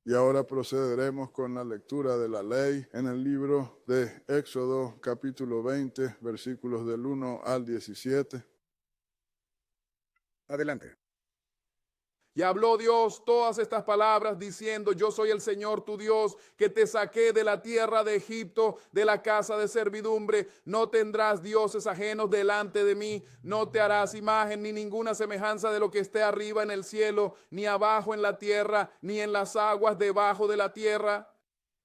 Y ahora procederemos con la lectura de la ley en el libro de Éxodo, capítulo 20, versículos del 1 al 17. Adelante. Y habló Dios todas estas palabras diciendo: yo soy el Señor tu Dios, que te saqué de la tierra de Egipto, de la casa de servidumbre. No tendrás dioses ajenos delante de mí, no te harás imagen ni ninguna semejanza de lo que esté arriba en el cielo, ni abajo en la tierra, ni en las aguas debajo de la tierra.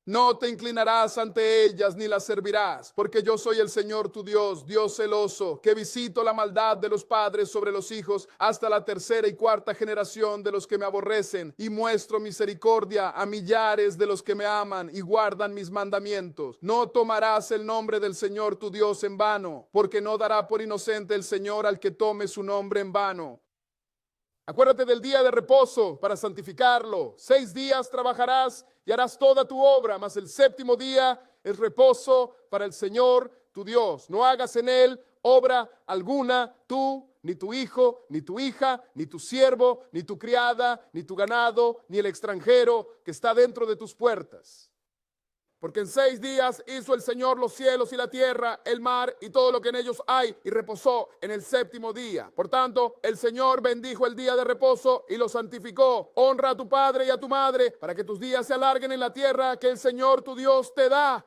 No te inclinarás ante ellas ni las servirás, porque yo soy el Señor tu Dios, Dios celoso, que visito la maldad de los padres sobre los hijos hasta la tercera y cuarta generación de los que me aborrecen, y muestro misericordia a millares de los que me aman y guardan mis mandamientos. No tomarás el nombre del Señor tu Dios en vano, porque no dará por inocente el Señor al que tome su nombre en vano. Acuérdate del día de reposo para santificarlo. 6 días trabajarás y harás toda tu obra, mas el séptimo día es reposo para el Señor tu Dios. No hagas en él obra alguna, tú, ni tu hijo, ni tu hija, ni tu siervo, ni tu criada, ni tu ganado, ni el extranjero que está dentro de tus puertas. Porque en 6 días hizo el Señor los cielos y la tierra, el mar y todo lo que en ellos hay, y reposó en el séptimo día. Por tanto, el Señor bendijo el día de reposo y lo santificó. Honra a tu padre y a tu madre, para que tus días se alarguen en la tierra que el Señor tu Dios te da.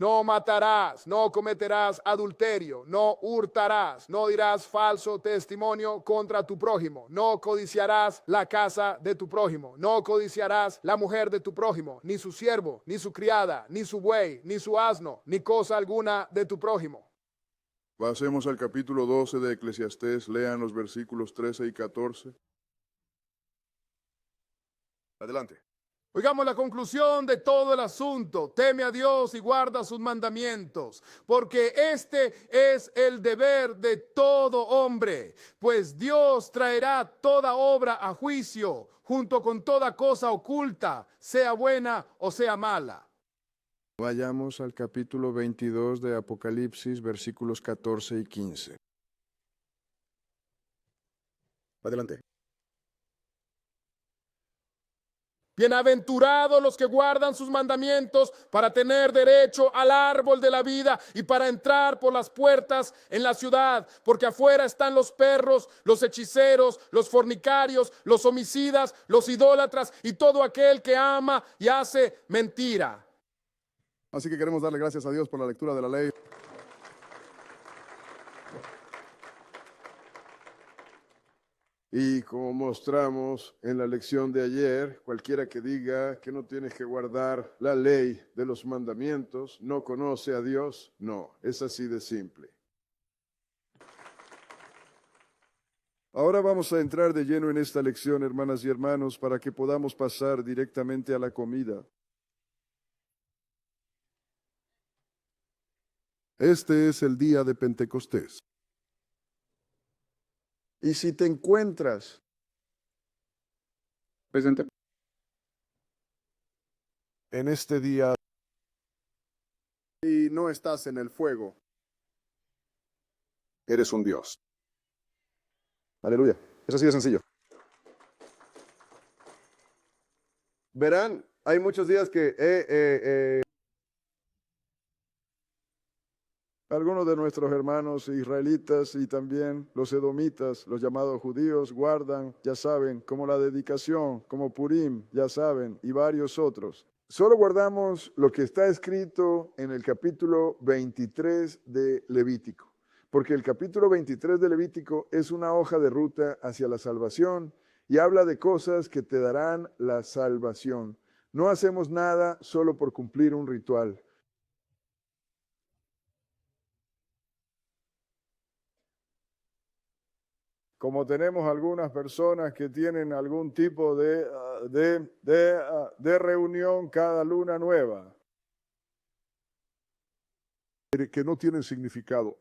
No matarás, no cometerás adulterio, no hurtarás, no dirás falso testimonio contra tu prójimo, no codiciarás la casa de tu prójimo, no codiciarás la mujer de tu prójimo, ni su siervo, ni su criada, ni su buey, ni su asno, ni cosa alguna de tu prójimo. Pasemos al capítulo 12 de Eclesiastés. Lean los versículos 13 y 14. Adelante. Oigamos la conclusión de todo el asunto. Teme a Dios y guarda sus mandamientos, porque este es el deber de todo hombre, pues Dios traerá toda obra a juicio, junto con toda cosa oculta, sea buena o sea mala. Vayamos al capítulo 22 de Apocalipsis, versículos 14 y 15. Adelante. Bienaventurados los que guardan sus mandamientos para tener derecho al árbol de la vida y para entrar por las puertas en la ciudad, porque afuera están los perros, los hechiceros, los fornicarios, los homicidas, los idólatras y todo aquel que ama y hace mentira. Así que queremos darle gracias a Dios por la lectura de la ley. Y como mostramos en la lección de ayer, cualquiera que diga que no tienes que guardar la ley de los mandamientos, no conoce a Dios. No, es así de simple. Ahora vamos a entrar de lleno en esta lección, hermanas y hermanos, para que podamos pasar directamente a la comida. Este es el día de Pentecostés. Y si te encuentras Presente. en este día y no estás en el fuego, Eres un Dios. Aleluya. Es así de sencillo. verán, hay muchos días que algunos de nuestros hermanos israelitas y también los edomitas, los llamados judíos, guardan, ya saben, como la dedicación, como Purim, ya saben, y varios otros. Solo guardamos lo que está escrito en el capítulo 23 de Levítico, porque el capítulo 23 de Levítico es una hoja de ruta hacia la salvación y habla de cosas que te darán la salvación. No hacemos nada solo por cumplir un ritual. Como tenemos algunas personas que tienen algún tipo de reunión cada luna nueva, que no tienen significado.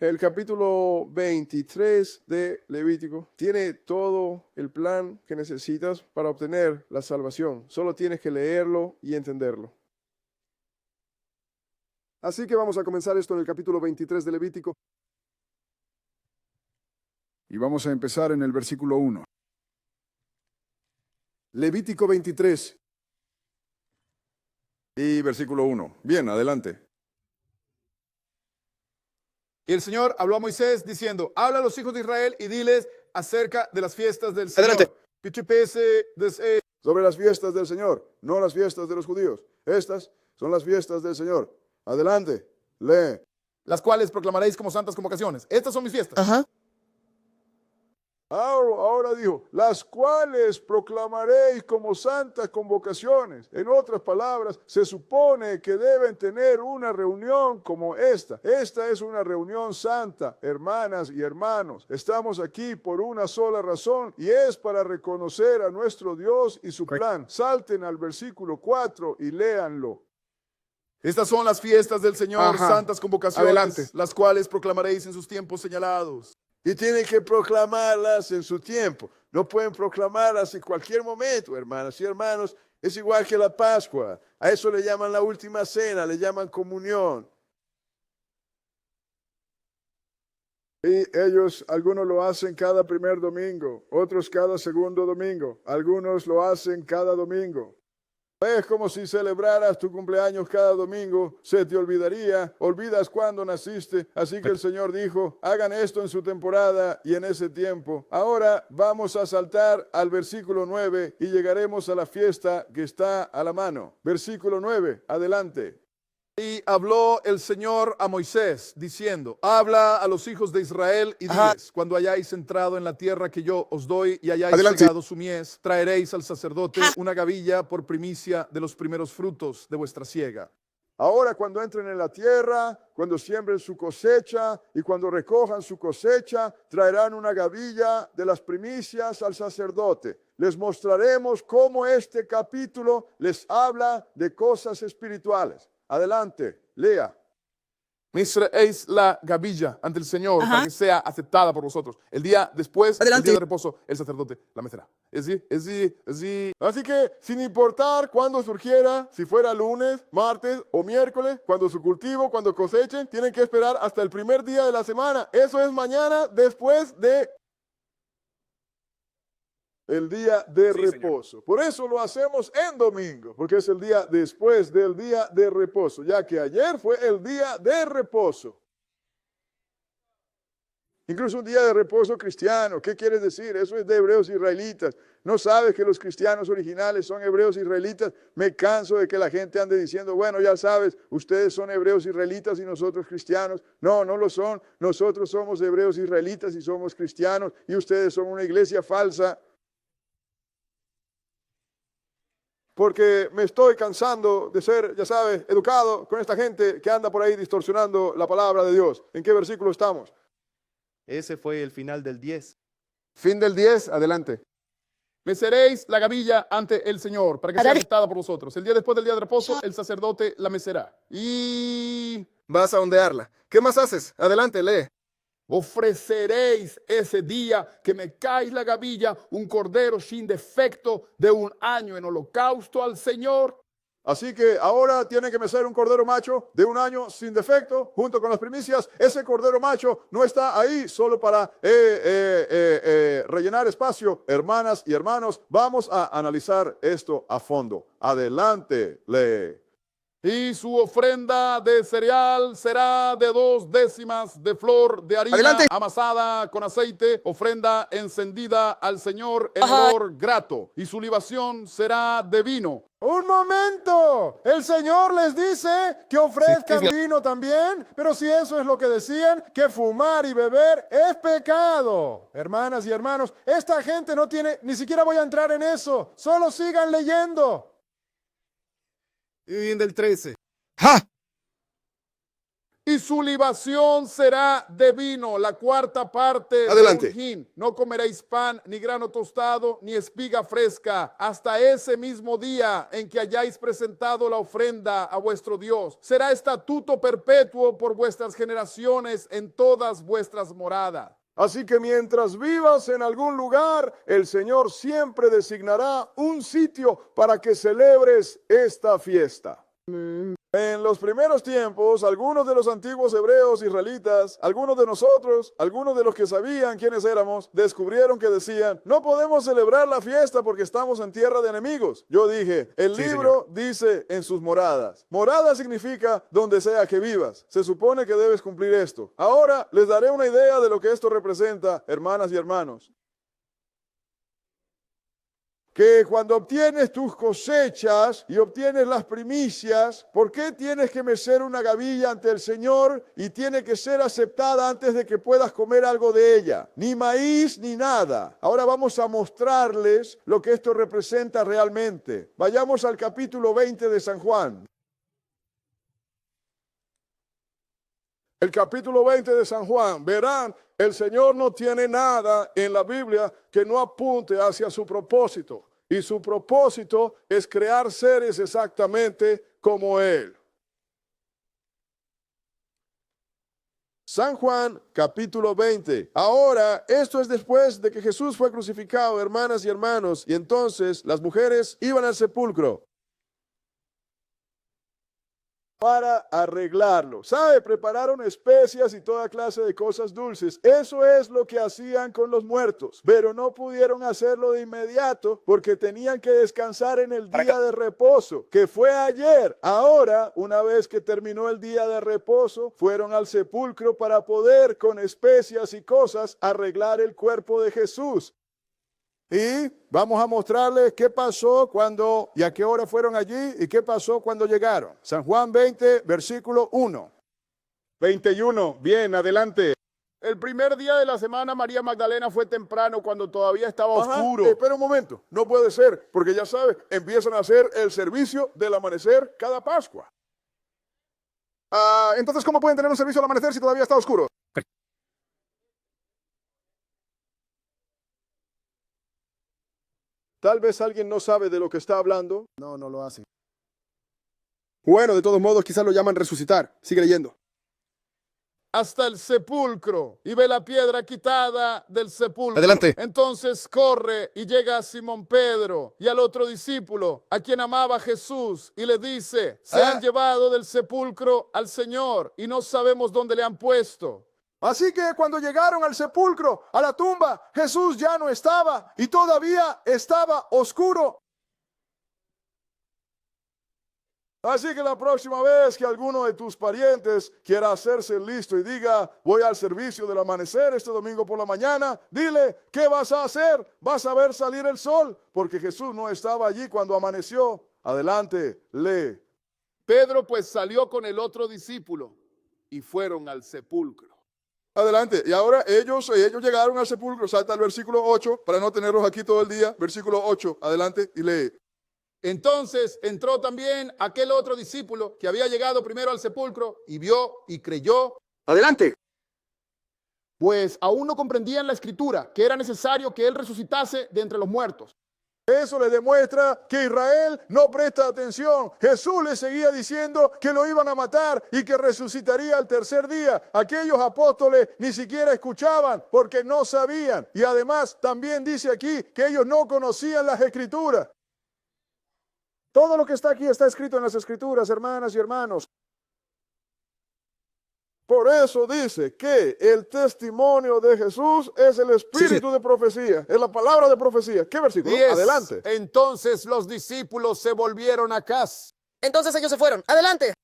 El capítulo 23 de Levítico tiene todo el plan que necesitas para obtener la salvación. Solo tienes que leerlo y entenderlo. Así que vamos a comenzar esto en el capítulo 23 de Levítico. Y vamos a empezar en el versículo 1. Levítico 23 y versículo 1. Bien, adelante. Y el Señor habló a Moisés diciendo, habla a los hijos de Israel y diles acerca de las fiestas del Señor. Adelante. Sobre las fiestas del Señor, no las fiestas de los judíos. Estas son las fiestas del Señor. Adelante, lee. Las cuales proclamaréis como santas convocaciones. Estas son mis fiestas. Ajá. Ahora dijo, las cuales proclamaréis como santas convocaciones. En otras palabras, se supone que deben tener una reunión como esta. Esta es una reunión santa, hermanas y hermanos. Estamos aquí por una sola razón y es para reconocer a nuestro Dios y su plan. Salten al versículo 4 y léanlo. Estas son las fiestas del Señor, Ajá. santas convocaciones, Adelante. las cuales proclamaréis en sus tiempos señalados. Y tienen que proclamarlas en su tiempo. No pueden proclamarlas en cualquier momento, hermanas y hermanos. Es igual que la Pascua. A eso le llaman la última cena, le llaman comunión. Y ellos, algunos lo hacen cada primer domingo, otros cada segundo domingo, algunos lo hacen cada domingo. Es como si celebraras tu cumpleaños cada domingo, se te olvidaría, olvidas cuándo naciste, así que el Señor dijo, hagan esto en su temporada y en ese tiempo. Ahora vamos a saltar al versículo 9 y llegaremos a la fiesta que está a la mano. Versículo 9, adelante. Y habló el Señor a Moisés, diciendo, habla a los hijos de Israel y diles, cuando hayáis entrado en la tierra que yo os doy y hayáis segado su mies, traeréis al sacerdote una gavilla por primicia de los primeros frutos de vuestra siega. Ahora cuando entren en la tierra, cuando siembren su cosecha y cuando recojan su cosecha, traerán una gavilla de las primicias al sacerdote. Les mostraremos cómo este capítulo les habla de cosas espirituales. Adelante, lea. Traéis la gavilla ante el Señor para que sea aceptada por vosotros. El día después, el día de reposo, el sacerdote la mecerá. Así que, sin importar cuándo surgiera, si fuera lunes, martes o miércoles, cuando su cultivo, cuando cosechen, tienen que esperar hasta el primer día de la semana. Eso es mañana después de el día de reposo. Señor. Por eso lo hacemos en domingo, porque es el día después del día de reposo, ya que ayer fue el día de reposo. Incluso un día de reposo cristiano. ¿Qué quiere decir? Eso es de hebreos israelitas. ¿No sabes que los cristianos originales son hebreos israelitas? Me canso de que la gente ande diciendo, bueno, ya sabes, ustedes son hebreos israelitas y nosotros cristianos. No, no lo son. Nosotros somos hebreos israelitas y somos cristianos y ustedes son una iglesia falsa. Porque me estoy cansando de ser, ya sabes, educado con esta gente que anda por ahí distorsionando la palabra de Dios. ¿En qué versículo estamos? Ese fue el final del 10. Fin del 10, adelante. Meceréis la gavilla ante el Señor para que sea aceptada por vosotros. El día después del día de reposo, el sacerdote la mecerá. Y vas a ondearla. ¿Qué más haces? Adelante, lee. Ofreceréis ese día que me caes la gavilla un cordero sin defecto de 1 año en holocausto al Señor. Así que ahora tiene que mecer un cordero macho de 1 año sin defecto junto con las primicias. Ese cordero macho no está ahí solo para rellenar espacio. Hermanas y hermanos, vamos a analizar esto a fondo. Adelante, lee. Y su ofrenda de cereal será de 2 décimas de flor de harina amasada con aceite, ofrenda encendida al Señor en olor grato. Y su libación será de vino. ¡Un momento! El Señor les dice que ofrezcan vino también, pero si eso es lo que decían, que fumar y beber es pecado. Hermanas y hermanos, esta gente no tiene, ni siquiera voy a entrar en eso, solo sigan leyendo. Y en del 13. ¡Ja! Y su libación será de vino, la 4ª parte de un hin. No comeréis pan, ni grano tostado, ni espiga fresca, hasta ese mismo día en que hayáis presentado la ofrenda a vuestro Dios. Será estatuto perpetuo por vuestras generaciones en todas vuestras moradas. Así que mientras vivas en algún lugar, el Señor siempre designará un sitio para que celebres esta fiesta. En los primeros tiempos, algunos de los antiguos hebreos israelitas, algunos de nosotros, algunos de los que sabían quiénes éramos, descubrieron que decían, no podemos celebrar la fiesta porque estamos en tierra de enemigos. Yo dije, el libro dice en sus moradas. Morada significa donde sea que vivas. Se supone que debes cumplir esto. Ahora les daré una idea de lo que esto representa, hermanas y hermanos. Que cuando obtienes tus cosechas y obtienes las primicias, ¿por qué tienes que mecer una gavilla ante el Señor y tiene que ser aceptada antes de que puedas comer algo de ella? Ni maíz ni nada. Ahora vamos a mostrarles lo que esto representa realmente. Vayamos al capítulo 20 de San Juan. El capítulo 20 de San Juan, verán, el Señor no tiene nada en la Biblia que no apunte hacia su propósito. Y su propósito es crear seres exactamente como Él. San Juan, capítulo 20. Ahora, esto es después de que Jesús fue crucificado, hermanas y hermanos, y entonces las mujeres iban al sepulcro para arreglarlo. ¿Sabe? Prepararon especias y toda clase de cosas dulces. Eso es lo que hacían con los muertos. Pero no pudieron hacerlo de inmediato porque tenían que descansar en el día de reposo, que fue ayer. Ahora, una vez que terminó el día de reposo, fueron al sepulcro para poder, con especias y cosas, arreglar el cuerpo de Jesús. Y vamos a mostrarles qué pasó cuando y a qué hora fueron allí y qué pasó cuando llegaron. San Juan 20, versículo 1. 21, bien, adelante. El primer día de la semana, María Magdalena fue temprano cuando todavía estaba oscuro. Espera un momento, no puede ser, porque ya sabes, empiezan a hacer el servicio del amanecer cada Pascua. Entonces, ¿cómo pueden tener un servicio al amanecer si todavía está oscuro? Tal vez alguien no sabe de lo que está hablando. No, no lo hacen. Bueno, de todos modos, quizás lo llaman resucitar. Sigue leyendo. Hasta el sepulcro y ve la piedra quitada del sepulcro. Adelante. Entonces corre y llega a Simón Pedro y al otro discípulo, a quien amaba Jesús, y le dice, se han llevado del sepulcro al Señor y no sabemos dónde le han puesto. Así que cuando llegaron al sepulcro, a la tumba, Jesús ya no estaba y todavía estaba oscuro. Así que la próxima vez que alguno de tus parientes quiera hacerse listo y diga, voy al servicio del amanecer este domingo por la mañana, dile, ¿qué vas a hacer? Vas a ver salir el sol, porque Jesús no estaba allí cuando amaneció. Adelante, lee. Pedro pues salió con el otro discípulo y fueron al sepulcro. Adelante, y ahora ellos llegaron al sepulcro, salta al versículo 8, para no tenerlos aquí todo el día, versículo 8, adelante y lee. Entonces entró también aquel otro discípulo que había llegado primero al sepulcro y vio y creyó. Adelante. Pues aún no comprendían la escritura, que era necesario que él resucitase de entre los muertos. Eso le demuestra que Israel no presta atención. Jesús le seguía diciendo que lo iban a matar y que resucitaría al tercer día. Aquellos apóstoles ni siquiera escuchaban porque no sabían. Y además también dice aquí que ellos no conocían las escrituras. Todo lo que está aquí está escrito en las escrituras, hermanas y hermanos. Por eso dice que el testimonio de Jesús es el espíritu de profecía, es la palabra de profecía. ¿Qué versículo? 10. Adelante. Entonces los discípulos se volvieron a casa. Entonces ellos se fueron. Adelante.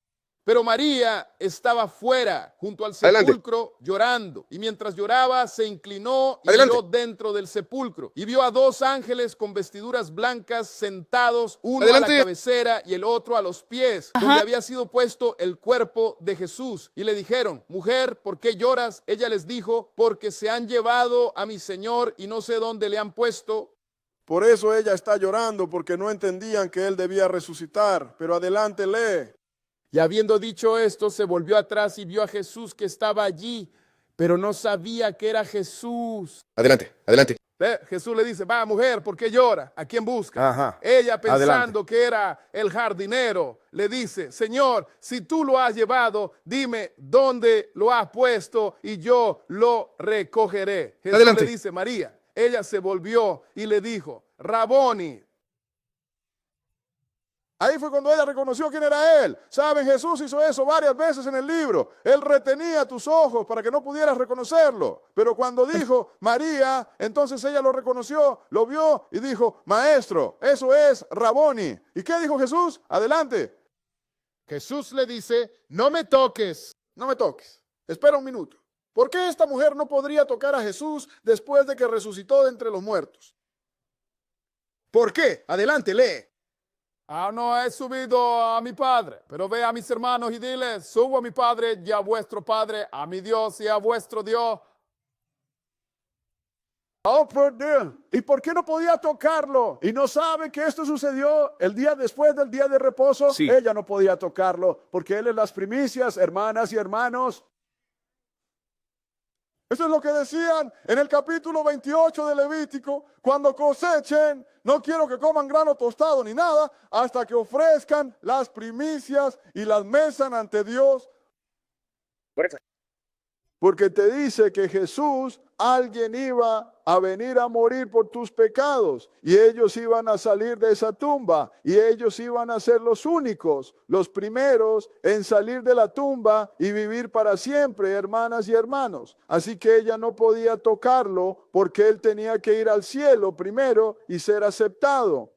Pero María estaba fuera, junto al Adelante. sepulcro, llorando. Y mientras lloraba, se inclinó y Adelante. miró dentro del sepulcro. Y vio a dos ángeles con vestiduras blancas sentados, uno Adelante. a la cabecera y el otro a los pies, donde había sido puesto el cuerpo de Jesús. Y le dijeron, mujer, ¿por qué lloras? Ella les dijo, porque se han llevado a mi Señor y no sé dónde le han puesto. Por eso ella está llorando, porque no entendían que él debía resucitar. Pero adelante, lee. Y habiendo dicho esto, se volvió atrás y vio a Jesús que estaba allí, pero no sabía que era Jesús. Adelante. Adelante. Jesús le dice, va mujer, ¿por qué llora? ¿A quién busca? Ajá. Ella pensando Adelante. que era el jardinero, le dice, Señor, si tú lo has llevado, dime dónde lo has puesto y yo lo recogeré. Jesús Adelante. le dice, María. Ella se volvió y le dijo, Raboni. Ahí fue cuando ella reconoció quién era él. Saben, Jesús hizo eso varias veces en el libro. Él retenía tus ojos para que no pudieras reconocerlo. Pero cuando dijo María, entonces ella lo reconoció, lo vio y dijo, maestro, eso es Raboni. ¿Y qué dijo Jesús? Adelante. Jesús le dice, no me toques. No me toques. Espera un minuto. ¿Por qué esta mujer no podría tocar a Jesús después de que resucitó de entre los muertos? ¿Por qué? Adelante, lee. No he subido a mi Padre, pero ve a mis hermanos y diles, subo a mi Padre y a vuestro Padre, a mi Dios y a vuestro Dios. Oh, por Dios. ¿Y por qué no podía tocarlo? ¿Y no sabe que esto sucedió el día después del día de reposo? Sí. Ella no podía tocarlo porque él es las primicias, hermanas y hermanos. Eso es lo que decían en el capítulo 28 de Levítico. Cuando cosechen, no quiero que coman grano tostado ni nada hasta que ofrezcan las primicias y las mesan ante Dios. Porque te dice que Jesús, alguien iba a venir a morir por tus pecados y ellos iban a salir de esa tumba y ellos iban a ser los únicos, los primeros en salir de la tumba y vivir para siempre, hermanas y hermanos. Así que ella no podía tocarlo porque él tenía que ir al cielo primero y ser aceptado.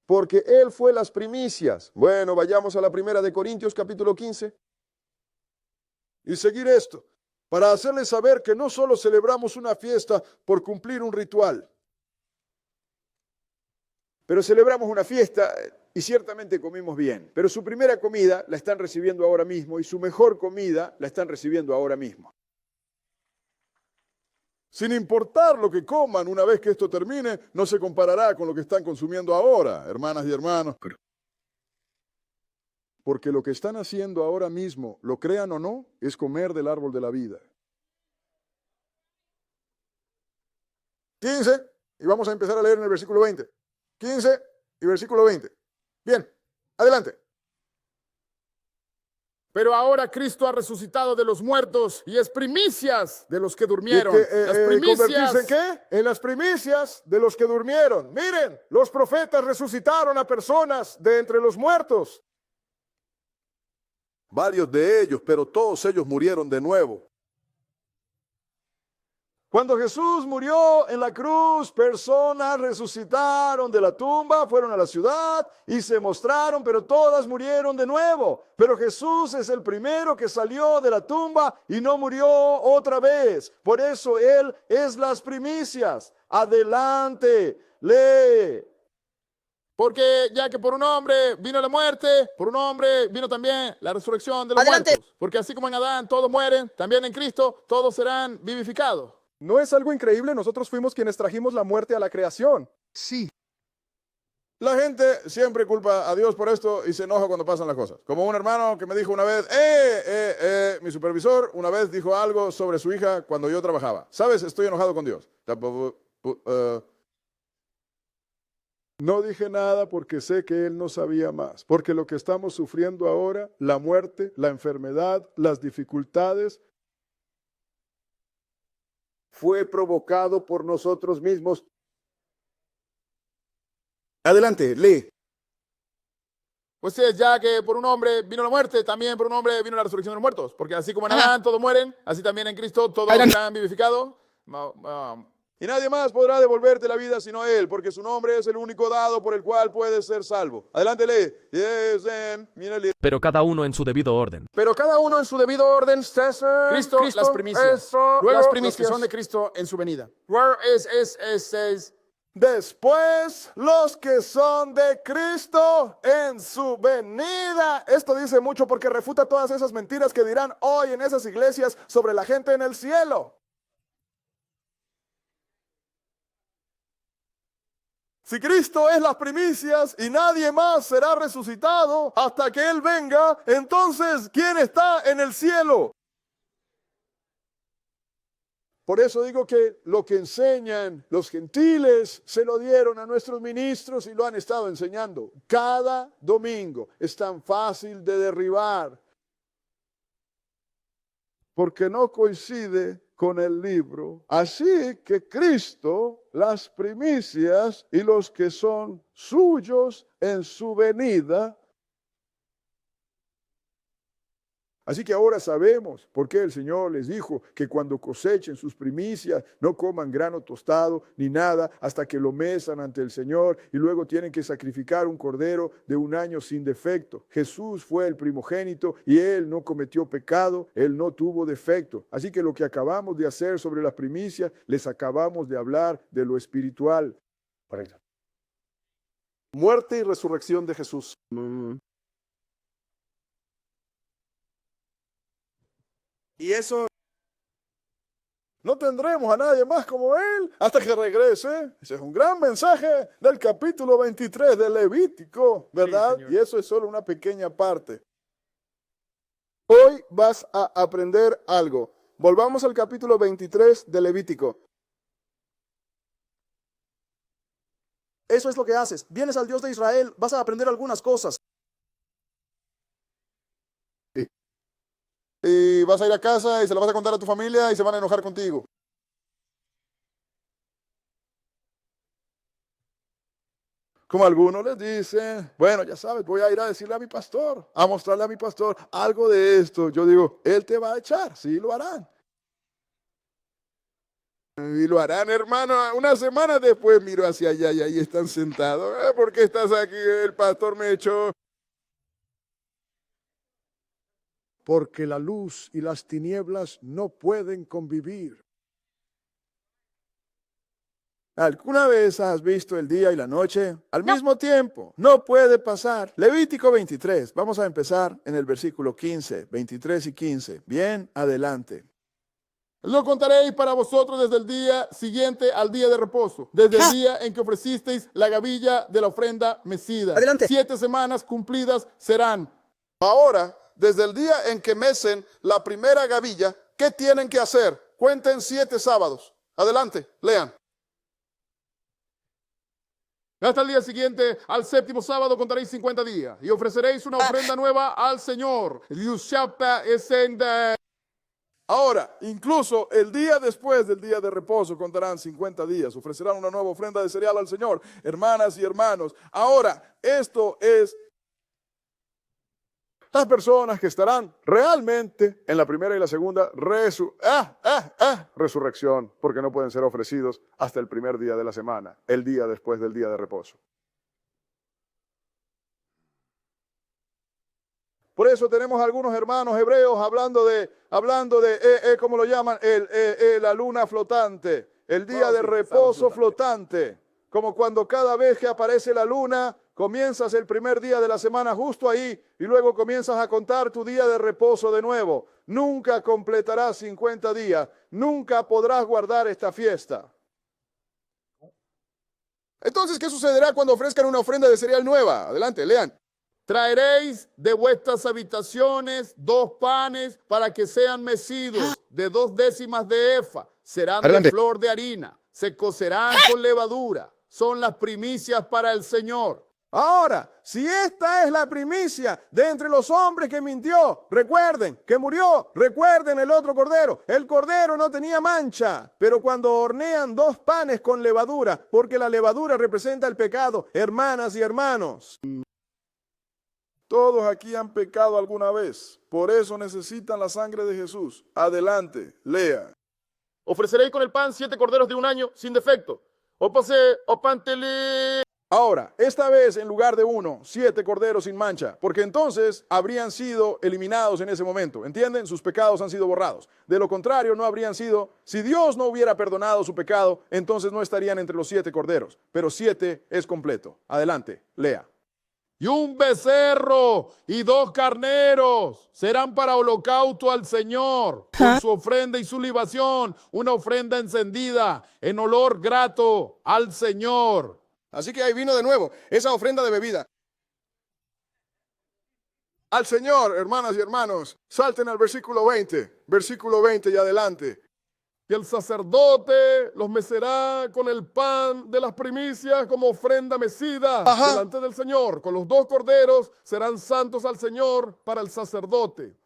Porque él fue las primicias. Bueno, vayamos a la primera de Corintios capítulo 15. Y seguir esto, para hacerles saber que no solo celebramos una fiesta por cumplir un ritual, pero celebramos una fiesta y ciertamente comimos bien. Pero su primera comida la están recibiendo ahora mismo y su mejor comida la están recibiendo ahora mismo. Sin importar lo que coman una vez que esto termine, no se comparará con lo que están consumiendo ahora, hermanas y hermanos. Porque lo que están haciendo ahora mismo, lo crean o no, es comer del árbol de la vida. 15, y vamos a empezar a leer en el versículo 20. 15 y versículo 20. Bien, adelante. Pero ahora Cristo ha resucitado de los muertos y es primicias de los que durmieron. Las ¿Convertirse en qué? En las primicias de los que durmieron. Miren, los profetas resucitaron a personas de entre los muertos. Varios de ellos, pero todos ellos murieron de nuevo. Cuando Jesús murió en la cruz, personas resucitaron de la tumba, fueron a la ciudad y se mostraron, pero todas murieron de nuevo. Pero Jesús es el primero que salió de la tumba y no murió otra vez. Por eso Él es las primicias. Adelante, lee. Porque ya que por un hombre vino la muerte, por un hombre vino también la resurrección de los Adelante. muertos. Porque así como en Adán todos mueren, también en Cristo todos serán vivificados. ¿No es algo increíble? Nosotros fuimos quienes trajimos la muerte a la creación. Sí. La gente siempre culpa a Dios por esto y se enoja cuando pasan las cosas. Como un hermano que me dijo una vez, mi supervisor una vez dijo algo sobre su hija cuando yo trabajaba. ¿Sabes? Estoy enojado con Dios. No dije nada porque sé que él no sabía más. Porque lo que estamos sufriendo ahora, la muerte, la enfermedad, las dificultades, fue provocado por nosotros mismos. Adelante, lee. Pues es ya que por un hombre vino la muerte, también por un hombre vino la resurrección de los muertos. Porque así como en Adán todos mueren, así también en Cristo todos serán vivificados. Y nadie más podrá devolverte la vida sino Él, porque su nombre es el único dado por el cual puedes ser salvo. Adelante, lee. Pero cada uno en su debido orden. Pero cada uno en su debido orden, César. Cristo, las primicias. Eso, Luego las los primicias que son de Cristo en su venida. Después, los que son de Cristo en su venida. Esto dice mucho porque refuta todas esas mentiras que dirán hoy en esas iglesias sobre la gente en el cielo. Si Cristo es las primicias y nadie más será resucitado hasta que Él venga, entonces, ¿quién está en el cielo? Por eso digo que lo que enseñan los gentiles se lo dieron a nuestros ministros y lo han estado enseñando cada domingo. Es tan fácil de derribar porque no coincide con el libro. Así que Cristo, las primicias y los que son suyos en su venida. Así que ahora sabemos por qué el Señor les dijo que cuando cosechen sus primicias no coman grano tostado ni nada hasta que lo mesan ante el Señor y luego tienen que sacrificar un cordero de 1 año sin defecto. Jesús fue el primogénito y Él no cometió pecado, Él no tuvo defecto. Así que lo que acabamos de hacer sobre las primicias, les acabamos de hablar de lo espiritual. Correcto. Muerte y resurrección de Jesús. Y eso, No tendremos a nadie más como Él hasta que regrese. Ese es un gran mensaje del capítulo 23 de Levítico, ¿verdad? Sí, y eso es solo una pequeña parte. hoy vas a aprender algo. Volvamos al capítulo 23 de Levítico. Eso es lo que haces. Vienes al Dios de Israel, vas a aprender algunas cosas. Y vas a ir a casa y se lo vas a contar a tu familia y se van a enojar contigo. Como algunos les dicen, bueno, ya sabes, voy a ir a decirle a mi pastor, a mostrarle a mi pastor algo de esto. Yo digo, él te va a echar, sí lo harán. Y lo harán, hermano. Una semana después miro hacia allá y ahí están sentados. ¿Por qué estás aquí? El pastor me echó. Porque la luz y las tinieblas no pueden convivir. ¿Alguna vez has visto el día y la noche al mismo tiempo? No puede pasar. Levítico 23. Vamos a empezar en el versículo 15, 23 y 15. Bien, adelante. Lo contaréis para vosotros desde el día siguiente al día de reposo, desde el día en que ofrecisteis la gavilla de la ofrenda mecida. Adelante. 7 semanas cumplidas serán. Ahora, desde el día en que mecen la primera gavilla, ¿qué tienen que hacer? Cuenten 7 sábados. Adelante, lean. Hasta el día siguiente, al 7º sábado, contaréis 50 días y ofreceréis una ofrenda nueva al Señor. Ahora, incluso el día después del día de reposo contarán 50 días. Ofrecerán una nueva ofrenda de cereal al Señor. Hermanas y hermanos, ahora esto es las personas que estarán realmente en la primera y la segunda resurrección, porque no pueden ser ofrecidos hasta el primer día de la semana, el día después del día de reposo. Por eso tenemos algunos hermanos hebreos hablando de ¿cómo lo llaman? La luna flotante, el día de reposo flotante, como cuando cada vez que aparece la luna, comienzas el primer día de la semana justo ahí y luego comienzas a contar tu día de reposo de nuevo. Nunca completarás 50 días, nunca podrás guardar esta fiesta. Entonces, ¿qué sucederá cuando ofrezcan una ofrenda de cereal nueva? Adelante, lean. Traeréis de vuestras habitaciones 2 panes para que sean mecidos de 2 décimas de efa. Serán de flor de harina. Se cocerán con levadura. Son las primicias para el Señor. Ahora, si esta es la primicia de entre los hombres que mintió, recuerden que murió, recuerden el otro cordero. El cordero no tenía mancha, pero cuando hornean 2 panes con levadura, porque la levadura representa el pecado, hermanas y hermanos. Todos aquí han pecado alguna vez, por eso necesitan la sangre de Jesús. Adelante, lea. Ofreceréis con el pan 7 corderos de 1 año sin defecto. Ahora, esta vez en lugar de 1, 7 corderos sin mancha, porque entonces habrían sido eliminados en ese momento, ¿entienden? Sus pecados han sido borrados. De lo contrario, no habrían sido, si Dios no hubiera perdonado su pecado, entonces no estarían entre los 7 corderos, pero 7 es completo. Adelante, lea. Y un becerro y 2 carneros serán para holocausto al Señor, con su ofrenda y su libación, una ofrenda encendida en olor grato al Señor. Así que ahí vino de nuevo esa ofrenda de bebida. Al Señor, hermanas y hermanos, salten al versículo 20 y adelante. Y el sacerdote los mecerá con el pan de las primicias como ofrenda mecida delante del Señor. Con los 2 corderos serán santos al Señor para el sacerdote.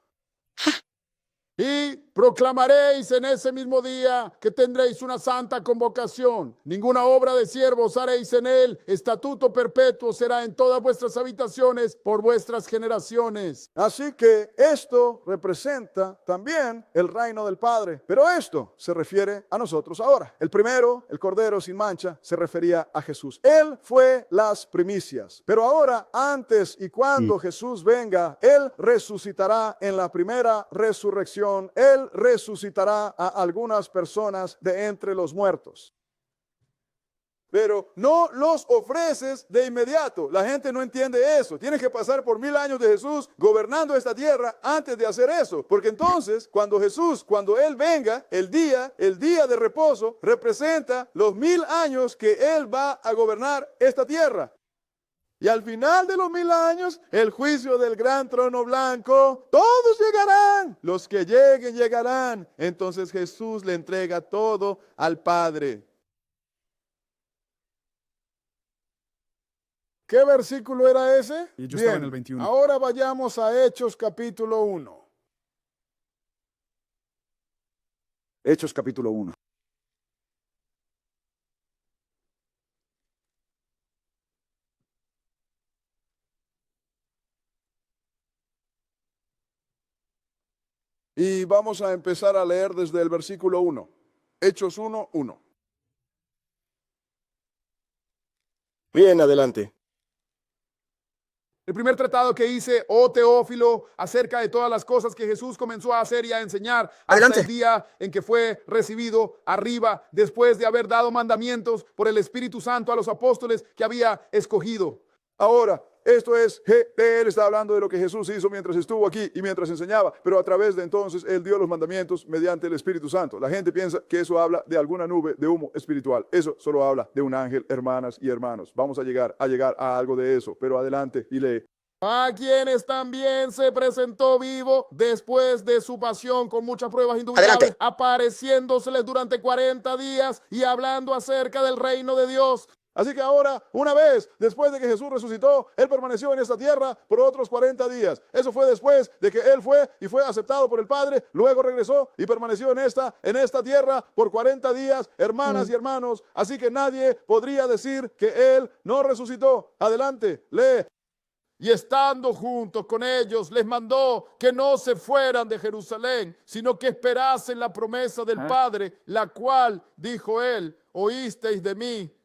Y proclamaréis en ese mismo día que tendréis una santa convocación. Ninguna obra de siervos haréis en él. Estatuto perpetuo será en todas vuestras habitaciones por vuestras generaciones. Así que esto representa también el reino del Padre. Pero esto se refiere a nosotros ahora. El primero, el Cordero sin mancha, se refería a Jesús. Él fue las primicias. Pero ahora, antes y cuando Jesús venga, Él resucitará en la primera resurrección. Él resucitará a algunas personas de entre los muertos. Pero no los ofreces de inmediato. La gente no entiende eso. Tienes que pasar por 1000 años de Jesús gobernando esta tierra antes de hacer eso. Porque entonces, cuando Él venga, el día de reposo, representa los 1000 años que Él va a gobernar esta tierra. Y al final de los 1000 años, el juicio del gran trono blanco, todos llegarán. Los que lleguen, llegarán. Entonces Jesús le entrega todo al Padre. ¿Qué versículo era ese? Y yo estaba en el 21. Ahora vayamos a Hechos capítulo 1. Hechos capítulo 1. Y vamos a empezar a leer desde el versículo 1. Hechos 1, 1. Bien, adelante. El primer tratado que hice, oh Teófilo, acerca de todas las cosas que Jesús comenzó a hacer y a enseñar Adelante. hasta el día en que fue recibido arriba, después de haber dado mandamientos por el Espíritu Santo a los apóstoles que había escogido. Ahora, esto es, él está hablando de lo que Jesús hizo mientras estuvo aquí y mientras enseñaba, pero a través de entonces él dio los mandamientos mediante el Espíritu Santo. La gente piensa que eso habla de alguna nube de humo espiritual. Eso solo habla de un ángel, hermanas y hermanos. Vamos a llegar a algo de eso, pero adelante y lee. A quienes también se presentó vivo después de su pasión con muchas pruebas indubitables, Adelante. apareciéndoseles durante 40 días y hablando acerca del reino de Dios. Así que ahora, una vez después de que Jesús resucitó, Él permaneció en esta tierra por otros 40 días. Eso fue después de que Él fue y fue aceptado por el Padre, luego regresó y permaneció en esta tierra por 40 días, hermanas y hermanos. Así que nadie podría decir que Él no resucitó. Adelante, lee. Y estando juntos con ellos, les mandó que no se fueran de Jerusalén, sino que esperasen la promesa del Padre, la cual, dijo él, oísteis de mí.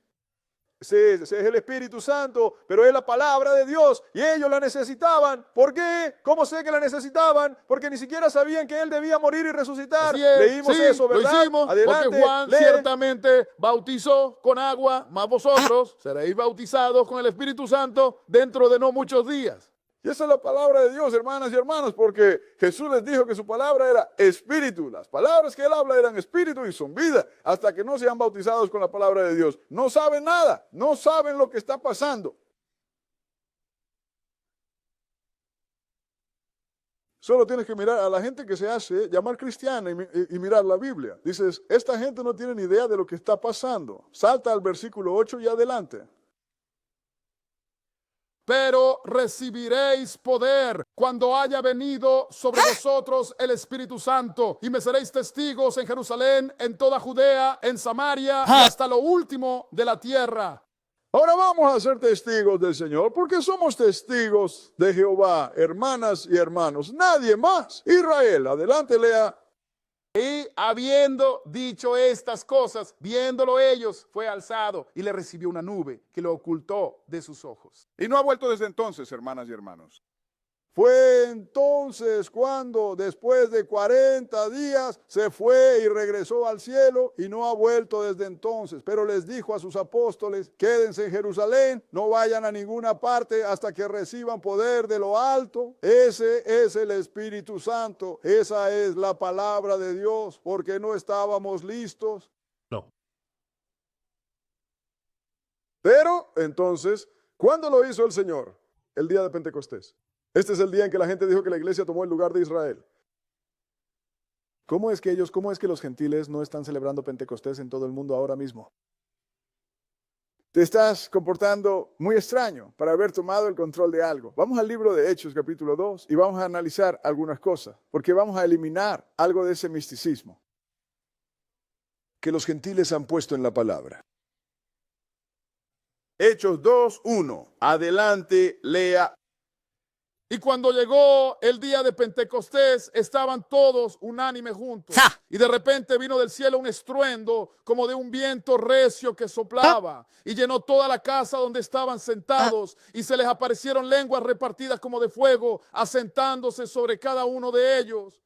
Sí, ese es el Espíritu Santo, pero es la palabra de Dios y ellos la necesitaban. ¿Por qué? ¿Cómo sé que la necesitaban? Porque ni siquiera sabían que Él debía morir y resucitar. Así es, Leímos sí, eso, ¿verdad? lo hicimos, Adelante, porque Juan lee. ciertamente bautizó con agua, mas vosotros seréis bautizados con el Espíritu Santo dentro de no muchos días. Y esa es la palabra de Dios, hermanas y hermanos, porque Jesús les dijo que su palabra era espíritu. Las palabras que Él habla eran espíritu y son vida. Hasta que no sean bautizados con la palabra de Dios. No saben nada, no saben lo que está pasando. Solo tienes que mirar a la gente que se hace llamar cristiana y mirar la Biblia. Dices, esta gente no tiene ni idea de lo que está pasando. Salta al versículo 8 y adelante. Pero recibiréis poder cuando haya venido sobre vosotros el Espíritu Santo, y me seréis testigos en Jerusalén, en toda Judea, en Samaria y hasta lo último de la tierra. Ahora vamos a ser testigos del Señor, porque somos testigos de Jehová, hermanas y hermanos. Nadie más. Israel, adelante, lea. Y habiendo dicho estas cosas, viéndolo ellos, fue alzado y le recibió una nube que lo ocultó de sus ojos. Y no ha vuelto desde entonces, hermanas y hermanos. Fue entonces cuando, después de 40 días, se fue y regresó al cielo y no ha vuelto desde entonces. Pero les dijo a sus apóstoles, quédense en Jerusalén, no vayan a ninguna parte hasta que reciban poder de lo alto. Ese es el Espíritu Santo, esa es la palabra de Dios, porque no estábamos listos. No. Pero entonces, ¿cuándo lo hizo el Señor? El día de Pentecostés. Este es el día en que la gente dijo que la iglesia tomó el lugar de Israel. ¿Cómo es que los gentiles no están celebrando Pentecostés en todo el mundo ahora mismo? Te estás comportando muy extraño para haber tomado el control de algo. Vamos al libro de Hechos, capítulo 2, y vamos a analizar algunas cosas, porque vamos a eliminar algo de ese misticismo que los gentiles han puesto en la palabra. Hechos 2:1. Adelante, lea. Y cuando llegó el día de Pentecostés, estaban todos unánimes juntos. ¡Ja! Y de repente vino del cielo un estruendo como de un viento recio que soplaba y llenó toda la casa donde estaban sentados. Y se les aparecieron lenguas repartidas como de fuego, asentándose sobre cada uno de ellos.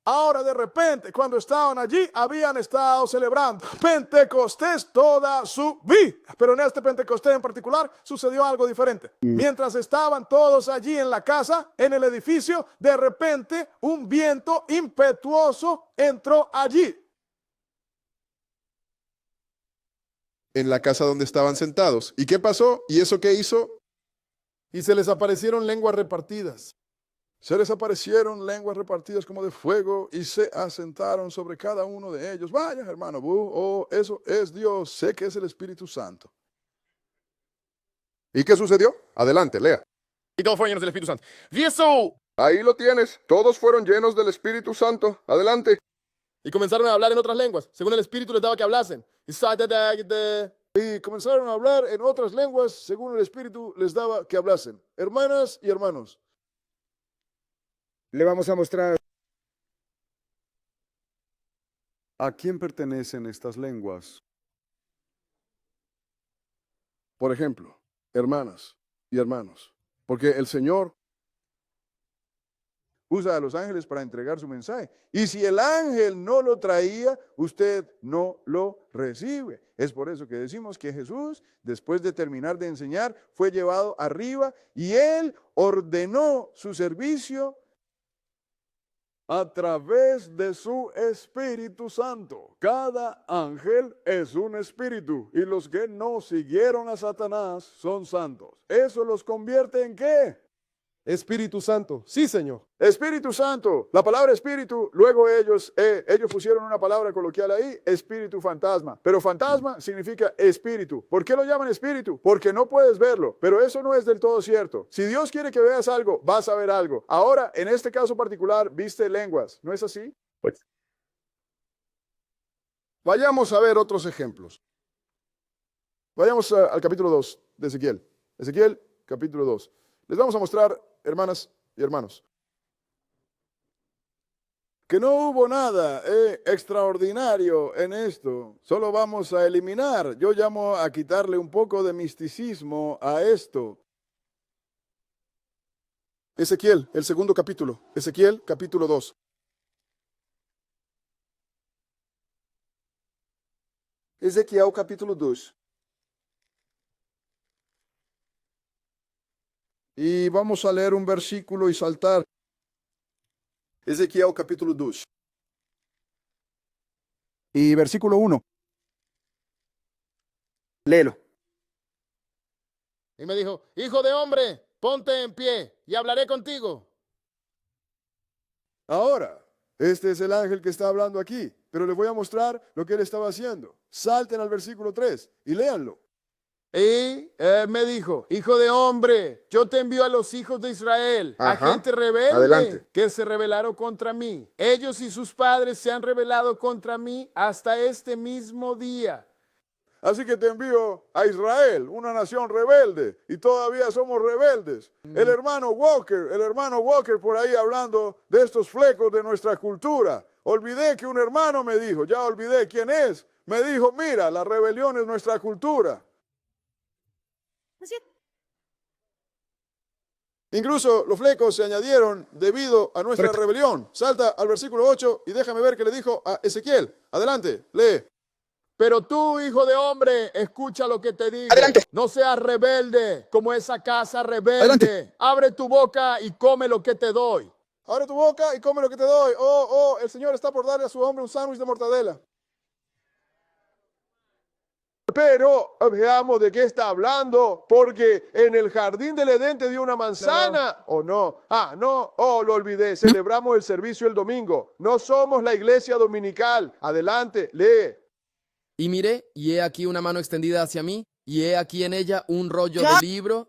Ahora de repente, cuando estaban allí, habían estado celebrando Pentecostés toda su vida. Pero en este Pentecostés en particular sucedió algo diferente. Mientras estaban todos allí en la casa, en el edificio, de repente un viento impetuoso entró allí. En la casa donde estaban sentados. ¿Y qué pasó? ¿Y eso qué hizo? Y se les aparecieron lenguas repartidas. Se les aparecieron lenguas repartidas como de fuego y se asentaron sobre cada uno de ellos. Vaya, hermano, eso es Dios, sé que es el Espíritu Santo. ¿Y qué sucedió? Adelante, lea. Y todos fueron llenos del Espíritu Santo. Vi eso. Ahí lo tienes. Todos fueron llenos del Espíritu Santo. Adelante. Y comenzaron a hablar en otras lenguas, según el Espíritu les daba que hablasen. Y comenzaron a hablar en otras lenguas según el Espíritu les daba que hablasen. Hermanas y hermanos, le vamos a mostrar a quién pertenecen estas lenguas. Por ejemplo, hermanas y hermanos, porque el Señor usa a los ángeles para entregar su mensaje. Y si el ángel no lo traía, usted no lo recibe. Es por eso que decimos que Jesús, después de terminar de enseñar, fue llevado arriba y Él ordenó su servicio a través de su Espíritu Santo. Cada ángel es un espíritu y los que no siguieron a Satanás son santos. ¿Eso los convierte en qué? Espíritu Santo. Sí, Señor. Espíritu Santo. La palabra espíritu, luego ellos pusieron una palabra coloquial ahí, espíritu fantasma. Pero fantasma significa espíritu. ¿Por qué lo llaman espíritu? Porque no puedes verlo. Pero eso no es del todo cierto. Si Dios quiere que veas algo, vas a ver algo. Ahora, en este caso particular, viste lenguas. ¿No es así? Pues. Vayamos a ver otros ejemplos. Vayamos al capítulo 2 de Ezequiel. Ezequiel, capítulo 2. Les vamos a mostrar, hermanas y hermanos, que no hubo nada extraordinario en esto. Solo vamos a eliminar. Yo llamo a quitarle un poco de misticismo a esto. Ezequiel, el segundo capítulo. Ezequiel, capítulo 2. Ezequiel, capítulo 2. Y vamos a leer un versículo y saltar. Ezequiel, capítulo 2. Y versículo 1. Léelo. Y me dijo, hijo de hombre, ponte en pie y hablaré contigo. Ahora, este es el ángel que está hablando aquí, pero les voy a mostrar lo que él estaba haciendo. Salten al versículo 3 y léanlo. Y me dijo, hijo de hombre, yo te envío a los hijos de Israel, a gente rebelde Adelante. que se rebelaron contra mí. Ellos y sus padres se han rebelado contra mí hasta este mismo día. Así que te envío a Israel, una nación rebelde, y todavía somos rebeldes. El hermano Walker por ahí hablando de estos flecos de nuestra cultura. Olvidé que un hermano me dijo, ya olvidé quién es, me dijo, mira, la rebelión es nuestra cultura. Incluso los flecos se añadieron debido a nuestra rebelión. Salta al versículo 8 y déjame ver qué le dijo a Ezequiel. Adelante, lee. Pero tú, hijo de hombre, escucha lo que te digo. Adelante. No seas rebelde como esa casa rebelde. Adelante. Abre tu boca y come lo que te doy. Abre tu boca y come lo que te doy. El Señor está por darle a su hombre un sándwich de mortadela. Pero veamos de qué está hablando, porque en el jardín del Edén te dio una manzana, ¿o no? Lo olvidé, celebramos el servicio el domingo, no somos la iglesia dominical. Adelante, lee. Y miré, y he aquí una mano extendida hacia mí, Y he aquí en ella un rollo ¿Ya? de libro.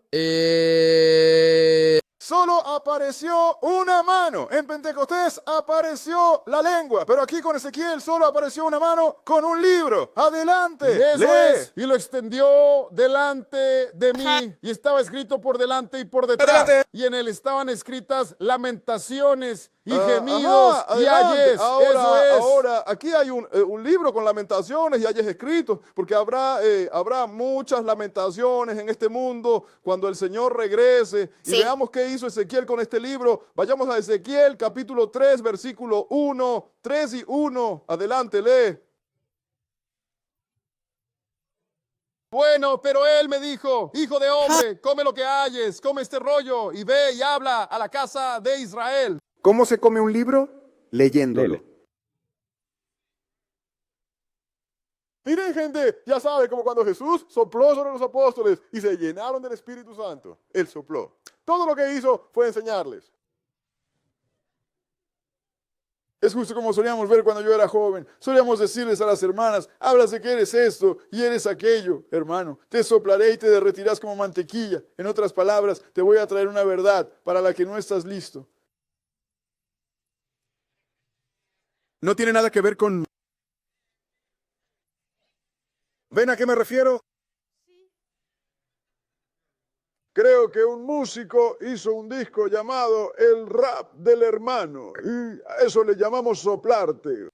Solo apareció una mano. En Pentecostés apareció la lengua, pero aquí con Ezequiel solo apareció una mano con un libro. Adelante, Eso lee. es. Y lo extendió delante de mí. Y estaba escrito por delante y por detrás. Adelante. Y en él estaban escritas lamentaciones y Ah, gemidos ajá, y adelante. ayes. Ahora, Eso es. ahora, aquí hay un libro con lamentaciones y ayes escritos, porque habrá muchas lamentaciones en este mundo cuando el Señor regrese. Y Sí. veamos qué hizo Ezequiel con este libro. Vayamos a Ezequiel, capítulo 3, versículo 1, 3 y 1. Adelante, lee. Bueno, pero él me dijo, hijo de hombre, come lo que halles, come este rollo y ve y habla a la casa de Israel. ¿Cómo se come un libro? Leyéndolo. Miren, gente, ya sabe, como cuando Jesús sopló sobre los apóstoles y se llenaron del Espíritu Santo. Él sopló. Todo lo que hizo fue enseñarles. Es justo como solíamos ver cuando yo era joven. Solíamos decirles a las hermanas, háblase que eres esto y eres aquello. Hermano, te soplaré y te derretirás como mantequilla. En otras palabras, te voy a traer una verdad para la que no estás listo. No tiene nada que ver con... ¿Ven a qué me refiero? Creo que un músico hizo un disco llamado El Rap del Hermano. Y a eso le llamamos soplarte.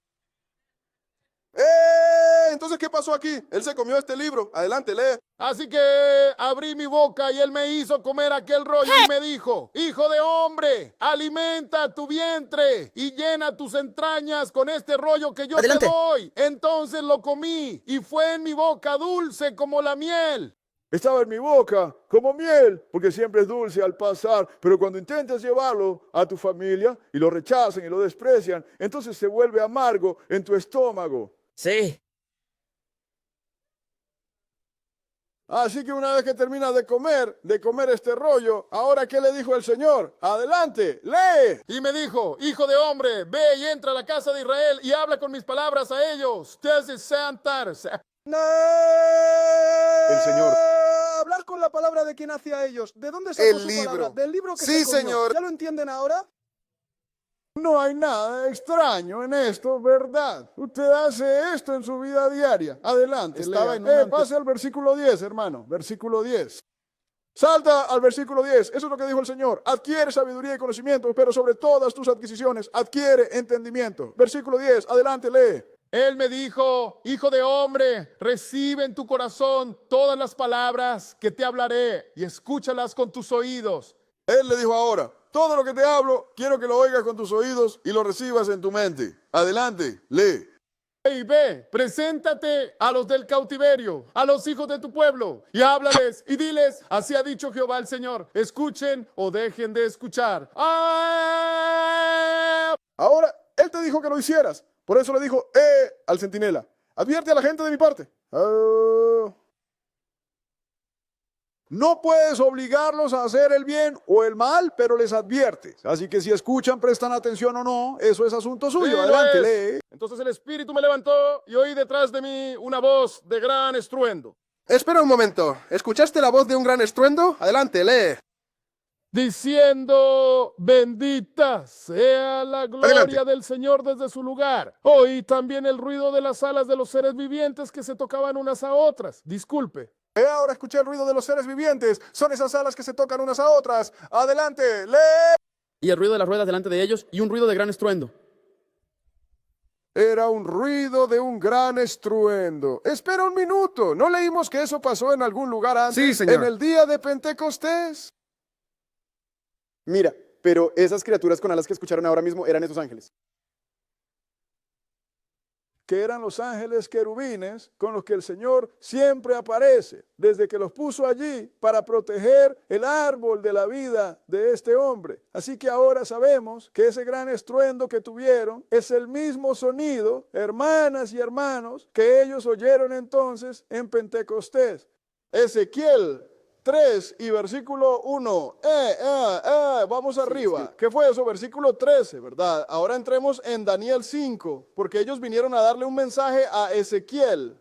Entonces, ¿qué pasó aquí? Él se comió este libro. Adelante, lee. Así que abrí mi boca y él me hizo comer aquel rollo y me dijo, hijo de hombre, alimenta tu vientre y llena tus entrañas con este rollo que yo Adelante. te doy. Entonces lo comí y fue en mi boca dulce como la miel. Estaba en mi boca como miel, porque siempre es dulce al pasar, pero cuando intentas llevarlo a tu familia y lo rechazan y lo desprecian, entonces se vuelve amargo en tu estómago. Sí. Así que una vez que terminas de comer este rollo, ¿ahora qué le dijo el Señor? Adelante, lee. Y me dijo, hijo de hombre, ve y entra a la casa de Israel y habla con mis palabras a ellos. El Señor. Hablar con la palabra de quien hacia ellos. ¿De dónde sacó El su libro. palabra? Del libro que Sí, se comió. señor. ¿Ya lo entienden ahora? No hay nada extraño en esto, ¿verdad? Usted hace esto en su vida diaria. Adelante, Estaba lea. en una Pase al versículo 10, hermano. Versículo 10. Salta al versículo 10. Eso es lo que dijo el Señor. Adquiere sabiduría y conocimiento, pero sobre todas tus adquisiciones, adquiere entendimiento. Versículo 10. Adelante, lee. Él me dijo, hijo de hombre, recibe en tu corazón todas las palabras que te hablaré y escúchalas con tus oídos. Él le dijo ahora, todo lo que te hablo, quiero que lo oigas con tus oídos y lo recibas en tu mente. Adelante, lee. Y ve, preséntate a los del cautiverio, a los hijos de tu pueblo, y háblales y diles, así ha dicho Jehová el Señor, escuchen o dejen de escuchar. ¡Ah! Ahora, él te dijo que lo hicieras. Por eso le dijo, al centinela, advierte a la gente de mi parte. No puedes obligarlos a hacer el bien o el mal, pero les adviertes. Así que si escuchan, prestan atención o no, eso es asunto Sí, suyo. lo Adelante, es. lee. Entonces el Espíritu me levantó y oí detrás de mí una voz de gran estruendo, Espera un momento. ¿Escuchaste la voz de un gran estruendo? Adelante, lee. diciendo, bendita sea la gloria Adelante. del Señor desde su lugar. Oí también el ruido de las alas de los seres vivientes que se tocaban unas a otras. Disculpe. Ahora escuché el ruido de los seres vivientes. Son esas alas que se tocan unas a otras. Adelante, lee. Y el ruido de las ruedas delante de ellos y un ruido de gran estruendo. Era un ruido de un gran estruendo. Espera un minuto. ¿No leímos que eso pasó en algún lugar antes? Sí, señor. En el día de Pentecostés. Mira, pero esas criaturas con alas que escucharon ahora mismo eran esos ángeles. Que eran los ángeles querubines con los que el Señor siempre aparece, desde que los puso allí para proteger el árbol de la vida de este hombre. Así que ahora sabemos que ese gran estruendo que tuvieron es el mismo sonido, hermanas y hermanos, que ellos oyeron entonces en Pentecostés. Ezequiel 3 y versículo 1. Vamos arriba. ¿Qué fue eso? Versículo 13, ¿verdad? Ahora entremos en Daniel 5, porque ellos vinieron a darle un mensaje a Ezequiel.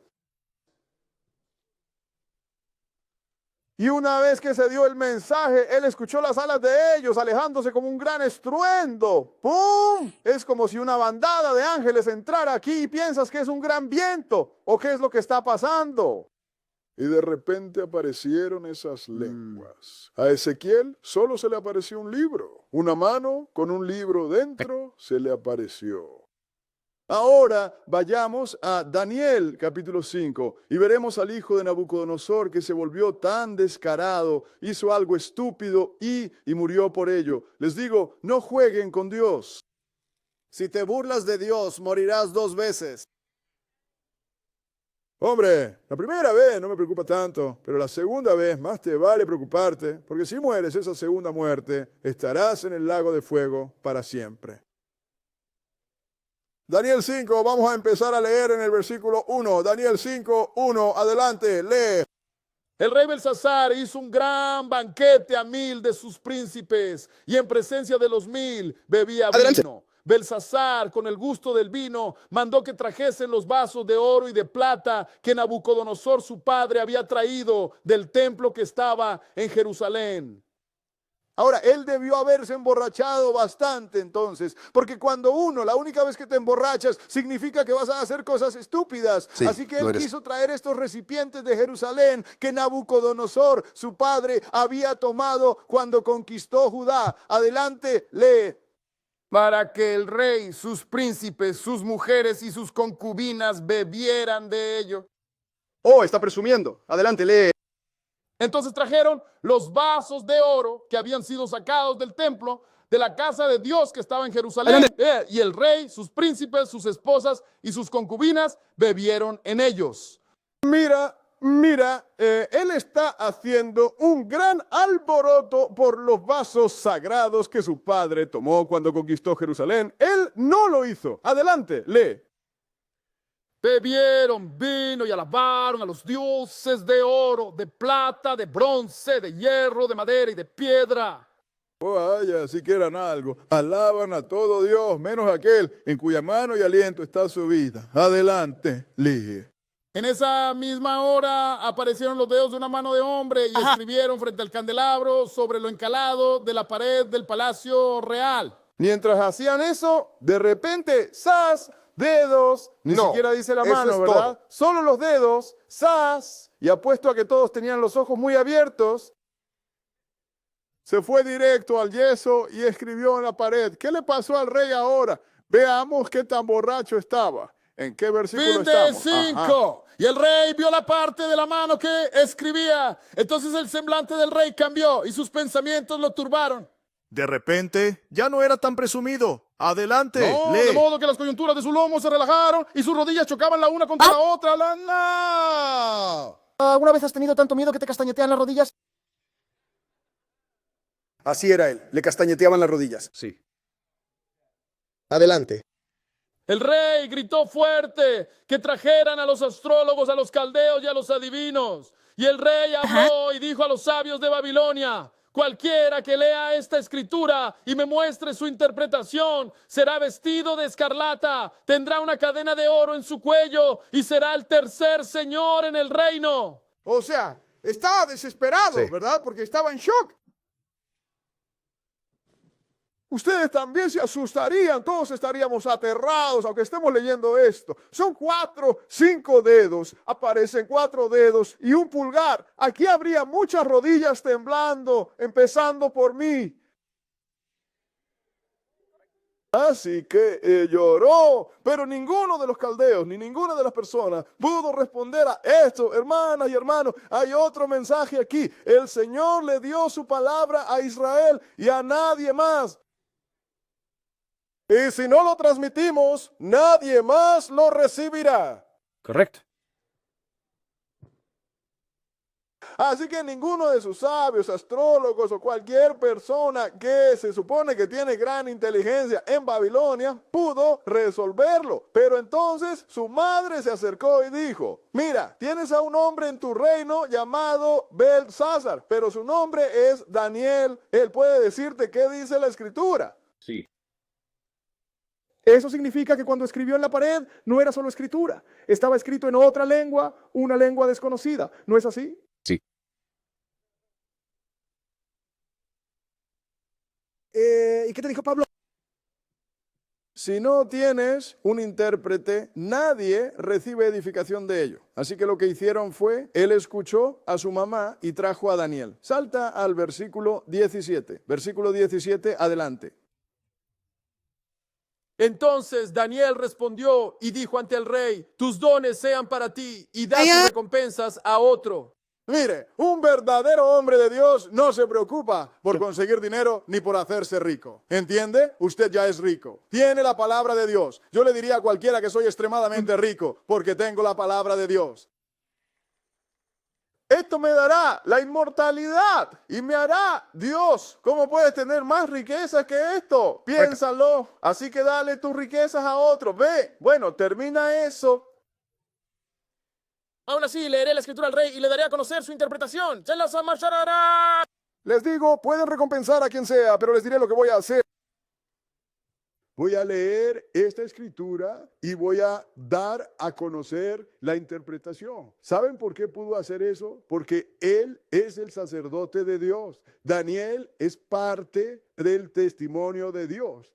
Y una vez que se dio el mensaje, él escuchó las alas de ellos alejándose como un gran estruendo. ¡Pum! Es como si una bandada de ángeles entrara aquí y piensas que es un gran viento o qué es lo que está pasando. Y de repente aparecieron esas lenguas. A Ezequiel solo se le apareció un libro. Una mano con un libro dentro se le apareció. Ahora vayamos a Daniel capítulo 5 y veremos al hijo de Nabucodonosor que se volvió tan descarado, hizo algo estúpido y murió por ello. Les digo, no jueguen con Dios. Si te burlas de Dios, morirás 2 veces. Hombre, la primera vez no me preocupa tanto, pero la segunda vez más te vale preocuparte, porque si mueres esa segunda muerte, estarás en el lago de fuego para siempre. Daniel 5, vamos a empezar a leer en el versículo 1. Daniel 5, 1, adelante, lee. El rey Belsasar hizo un gran banquete a 1000 de sus príncipes y en presencia de los 1000 bebía vino. Belsasar, con el gusto del vino, mandó que trajesen los vasos de oro y de plata que Nabucodonosor su padre había traído del templo que estaba en Jerusalén. Ahora, él debió haberse emborrachado bastante entonces, porque cuando la única vez que te emborrachas, significa que vas a hacer cosas estúpidas. Sí, así que él quiso traer estos recipientes de Jerusalén que Nabucodonosor, su padre, había tomado cuando conquistó Judá. Adelante, lee. Para que el rey, sus príncipes, sus mujeres y sus concubinas bebieran de ello. Oh, está presumiendo. Adelante, lee. Entonces trajeron los vasos de oro que habían sido sacados del templo, de la casa de Dios que estaba en Jerusalén. Y el rey, sus príncipes, sus esposas y sus concubinas bebieron en ellos. Mira, él está haciendo un gran alboroto por los vasos sagrados que su padre tomó cuando conquistó Jerusalén. Él no lo hizo. Adelante, lee. Bebieron vino y alabaron a los dioses de oro, de plata, de bronce, de hierro, de madera y de piedra. Vaya, sí que eran algo. Alaban a todo Dios, menos aquel en cuya mano y aliento está su vida. Adelante, lee. En esa misma hora aparecieron los dedos de una mano de hombre y escribieron frente al candelabro sobre lo encalado de la pared del palacio real. Mientras hacían eso, de repente, ¡zas! Dedos, ni siquiera dice la mano, ¿verdad? Todo. Solo los dedos, ¡zas! Y apuesto a que todos tenían los ojos muy abiertos. Se fue directo al yeso y escribió en la pared. ¿Qué le pasó al rey ahora? Veamos qué tan borracho estaba. ¿En qué versículo estamos? Fin de 5. Y el rey vio la parte de la mano que escribía. Entonces el semblante del rey cambió y sus pensamientos lo turbaron. De repente, ya no era tan presumido. Adelante, lee. De modo que las coyunturas de su lomo se relajaron y sus rodillas chocaban la una contra la otra. ¿Alguna vez has tenido tanto miedo que te castañetean las rodillas? Así era él. Le castañeteaban las rodillas. Sí. Adelante. El rey gritó fuerte que trajeran a los astrólogos, a los caldeos y a los adivinos. Y el rey habló y dijo a los sabios de Babilonia: cualquiera que lea esta escritura y me muestre su interpretación será vestido de escarlata, tendrá una cadena de oro en su cuello y será el tercer señor en el reino. O sea, estaba desesperado, ¿verdad? Porque estaba en shock. Ustedes también se asustarían, todos estaríamos aterrados, aunque estemos leyendo esto. Son 4, 5 dedos, aparecen 4 dedos y un pulgar. Aquí habría muchas rodillas temblando, empezando por mí. Así que lloró, pero ninguno de los caldeos, ni ninguna de las personas pudo responder a esto. Hermanas y hermanos, hay otro mensaje aquí. El Señor le dio su palabra a Israel y a nadie más. Y si no lo transmitimos, nadie más lo recibirá. Correcto. Así que ninguno de sus sabios, astrólogos o cualquier persona que se supone que tiene gran inteligencia en Babilonia pudo resolverlo. Pero entonces su madre se acercó y dijo: mira, tienes a un hombre en tu reino llamado Belsasar, pero su nombre es Daniel. Él puede decirte qué dice la escritura. Sí. Eso significa que cuando escribió en la pared no era solo escritura, estaba escrito en otra lengua, una lengua desconocida. ¿No es así? Sí. ¿Y qué te dijo Pablo? Si no tienes un intérprete, nadie recibe edificación de ello. Así que lo que hicieron fue, él escuchó a su mamá y trajo a Daniel. Salta al versículo 17. Versículo 17, adelante. Entonces Daniel respondió y dijo ante el rey: tus dones sean para ti y da tus recompensas a otro. Mire, un verdadero hombre de Dios no se preocupa por conseguir dinero ni por hacerse rico. ¿Entiende? Usted ya es rico. Tiene la palabra de Dios. Yo le diría a cualquiera que soy extremadamente rico porque tengo la palabra de Dios. Esto me dará la inmortalidad y me hará Dios. ¿Cómo puedes tener más riquezas que esto? Piénsalo. Así que dale tus riquezas a otro. Ve, bueno, termina eso. Aún así, leeré la escritura al rey y le daré a conocer su interpretación. Les digo, pueden recompensar a quien sea, pero les diré lo que voy a hacer. Voy a leer esta escritura y voy a dar a conocer la interpretación. ¿Saben por qué pudo hacer eso? Porque él es el sacerdote de Dios. Daniel es parte del testimonio de Dios.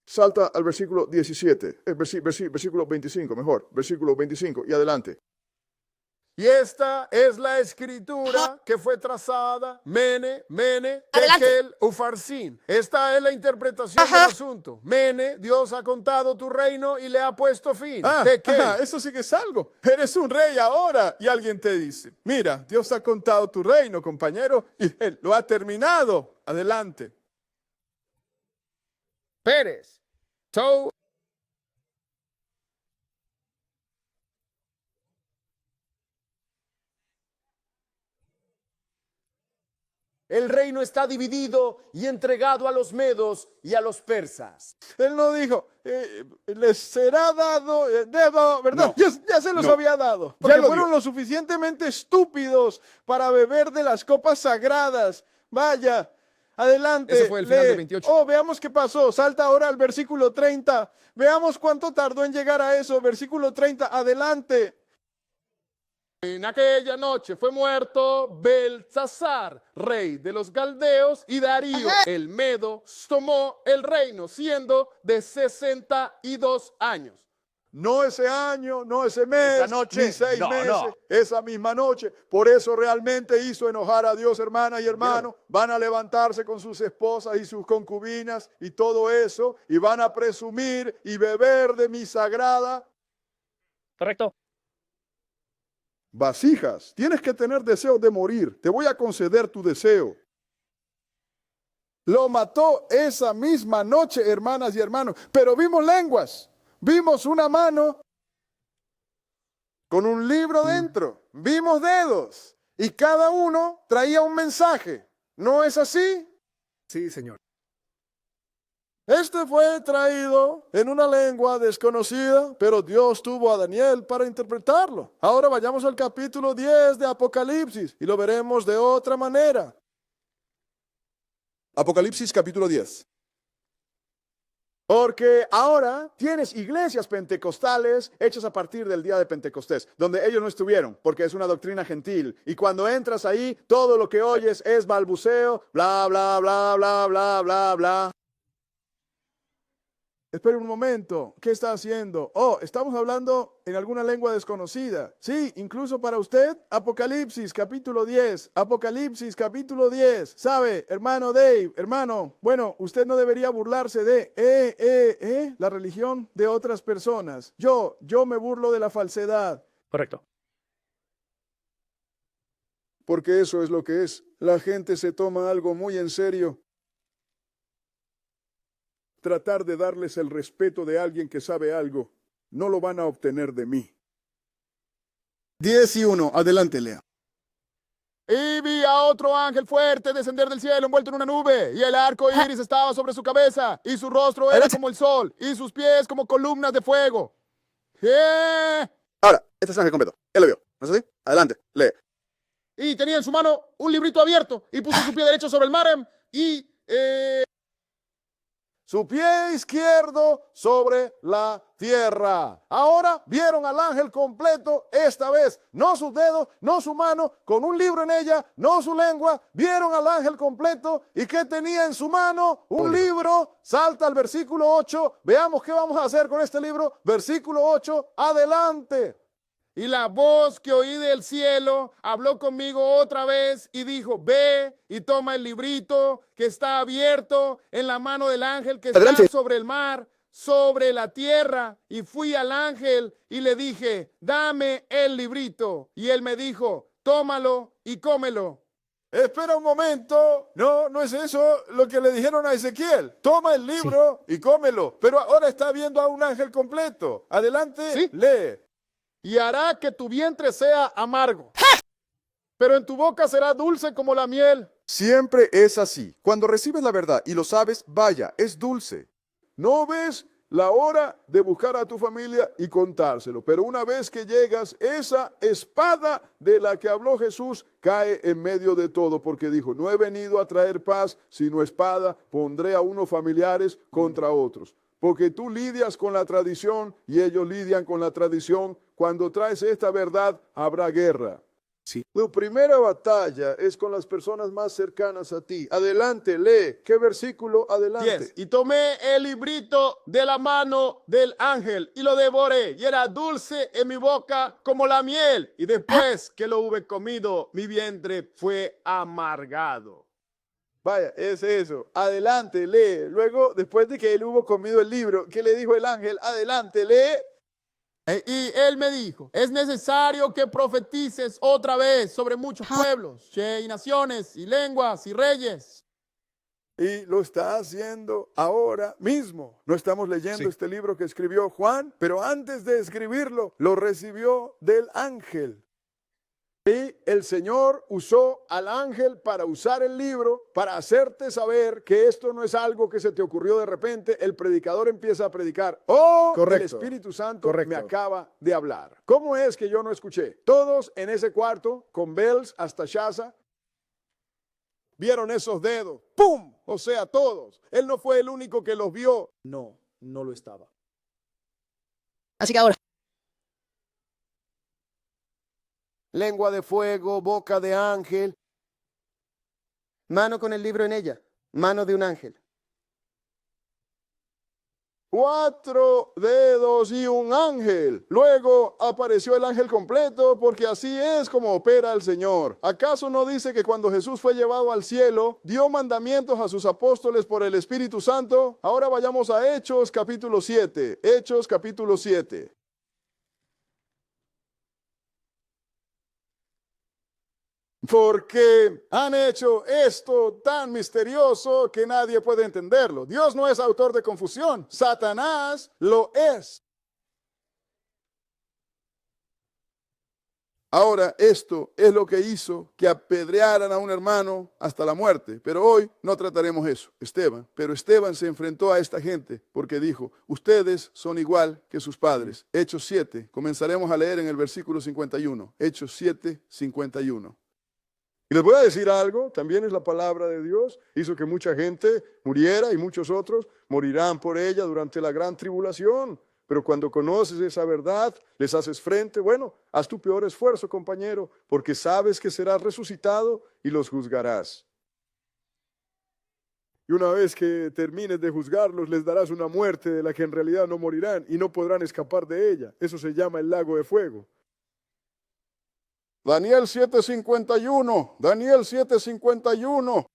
Salta al versículo 17, versículo 25, mejor, versículo 25 y adelante. Y esta es la escritura que fue trazada, Mene, Tekel, Ufarsin. Esta es la interpretación del asunto. Mene, Dios ha contado tu reino y le ha puesto fin. Tekel. Eso sí que es algo. Eres un rey ahora y alguien te dice, mira, Dios ha contado tu reino, compañero, y él lo ha terminado. Adelante. Pérez. El reino está dividido y entregado a los medos y a los persas. Él no dijo, les será dado, ¿verdad? No, ya se los no. había dado. Ya Porque lo fueron dio. lo suficientemente estúpidos para beber de las copas sagradas. Vaya, adelante. Ese fue el final lee. del 28. Oh, veamos qué pasó. Salta ahora al versículo 30. Veamos cuánto tardó en llegar a eso. Versículo 30, adelante. En aquella noche fue muerto Belsasar, rey de los caldeos, y Darío, el medo, tomó el reino, siendo de 62 años. No ese año, no ese mes, Esa noche, ni 6 no, meses, no. esa misma noche. Por eso realmente hizo enojar a Dios, hermana y hermano. Van a levantarse con sus esposas y sus concubinas y todo eso, y van a presumir y beber de mi sagrada Correcto. vasijas. Tienes que tener deseo de morir. Te voy a conceder tu deseo. Lo mató esa misma noche, hermanas y hermanos. Pero vimos lenguas. Vimos una mano con un libro dentro. Vimos dedos. Y cada uno traía un mensaje. ¿No es así? Sí, señor. Este fue traído en una lengua desconocida, pero Dios tuvo a Daniel para interpretarlo. Ahora vayamos al capítulo 10 de Apocalipsis y lo veremos de otra manera. Apocalipsis capítulo 10. Porque ahora tienes iglesias pentecostales hechas a partir del día de Pentecostés, donde ellos no estuvieron, porque es una doctrina gentil. Y cuando entras ahí, todo lo que oyes es balbuceo, bla, bla, bla, bla, bla, bla, bla. Espere un momento, ¿qué está haciendo? Oh, estamos hablando en alguna lengua desconocida. Sí, incluso para usted, Apocalipsis capítulo 10, Apocalipsis capítulo 10. ¿Sabe, hermano Dave, hermano? Bueno, usted no debería burlarse de, la religión de otras personas. Yo me burlo de la falsedad. Correcto. Porque eso es lo que es. La gente se toma algo muy en serio. Tratar de darles el respeto de alguien que sabe algo, no lo van a obtener de mí. 10:1, adelante, lea. Y vi a otro ángel fuerte descender del cielo envuelto en una nube, y el arco iris estaba sobre su cabeza, y su rostro era como el sol, y sus pies como columnas de fuego. Ahora, este es el ángel completo. Él lo vio. ¿No es así? Adelante, lee. Y tenía en su mano un librito abierto, y puso su pie derecho sobre el mar, y su pie izquierdo sobre la tierra. Ahora vieron al ángel completo, esta vez no sus dedos, no su mano, con un libro en ella, no su lengua. Vieron al ángel completo y ¿qué tenía en su mano? Un libro. Salta al versículo 8. Veamos qué vamos a hacer con este libro. Versículo 8, adelante. Y la voz que oí del cielo habló conmigo otra vez y dijo, ve y toma el librito que está abierto en la mano del ángel que está sobre el mar, sobre la tierra. Y fui al ángel y le dije, dame el librito. Y él me dijo, tómalo y cómelo. Espera un momento. No es eso lo que le dijeron a Ezequiel. Toma el libro y cómelo. Pero ahora está viendo a un ángel completo. Adelante, lee. Y hará que tu vientre sea amargo, pero en tu boca será dulce como la miel. Siempre es así. Cuando recibes la verdad y lo sabes, vaya, es dulce. No ves la hora de buscar a tu familia y contárselo. Pero una vez que llegas, esa espada de la que habló Jesús cae en medio de todo, porque dijo, no he venido a traer paz, sino espada, pondré a unos familiares contra otros. Porque tú lidias con la tradición y ellos lidian con la tradición. Cuando traes esta verdad, habrá guerra. Sí. Tu primera batalla es con las personas más cercanas a ti. Adelante, lee. ¿Qué versículo? Adelante. 10. Y tomé el librito de la mano del ángel y lo devoré, y era dulce en mi boca como la miel. Y después que lo hube comido, mi vientre fue amargado. Vaya, es eso. Adelante, lee. Luego, después de que él hubo comido el libro, ¿qué le dijo el ángel? Adelante, lee. Y él me dijo, es necesario que profetices otra vez sobre muchos pueblos, y naciones, y lenguas, y reyes. Y lo está haciendo ahora mismo. No estamos leyendo este libro que escribió Juan, pero antes de escribirlo, lo recibió del ángel. Y el Señor usó al ángel para usar el libro, para hacerte saber que esto no es algo que se te ocurrió de repente. El predicador empieza a predicar. ¡Oh! El Espíritu Santo me acaba de hablar. ¿Cómo es que yo no escuché? Todos en ese cuarto, con Bells hasta Shaza, vieron esos dedos. ¡Pum! O sea, todos. Él no fue el único que los vio. No lo estaba. Así que ahora, Lengua de fuego, boca de ángel. Mano con el libro en ella, mano de un ángel. 4 dedos y un ángel. Luego apareció el ángel completo, porque así es como opera el Señor. ¿Acaso no dice que cuando Jesús fue llevado al cielo, dio mandamientos a sus apóstoles por el Espíritu Santo? Ahora vayamos a Hechos capítulo 7. Hechos capítulo 7. Porque han hecho esto tan misterioso que nadie puede entenderlo. Dios no es autor de confusión. Satanás lo es. Ahora, esto es lo que hizo que apedrearan a un hermano hasta la muerte. Pero hoy no trataremos eso. Pero Esteban se enfrentó a esta gente porque dijo, ustedes son igual que sus padres. Hechos 7. Comenzaremos a leer en el versículo 51. Hechos 7, 51. Y les voy a decir algo, también es la palabra de Dios, hizo que mucha gente muriera y muchos otros morirán por ella durante la gran tribulación. Pero cuando conoces esa verdad, les haces frente, bueno, haz tu peor esfuerzo, compañero, porque sabes que serás resucitado y los juzgarás. Y una vez que termines de juzgarlos, les darás una muerte de la que en realidad no morirán y no podrán escapar de ella. Eso se llama el lago de fuego. Daniel 7:51, Daniel 7:51.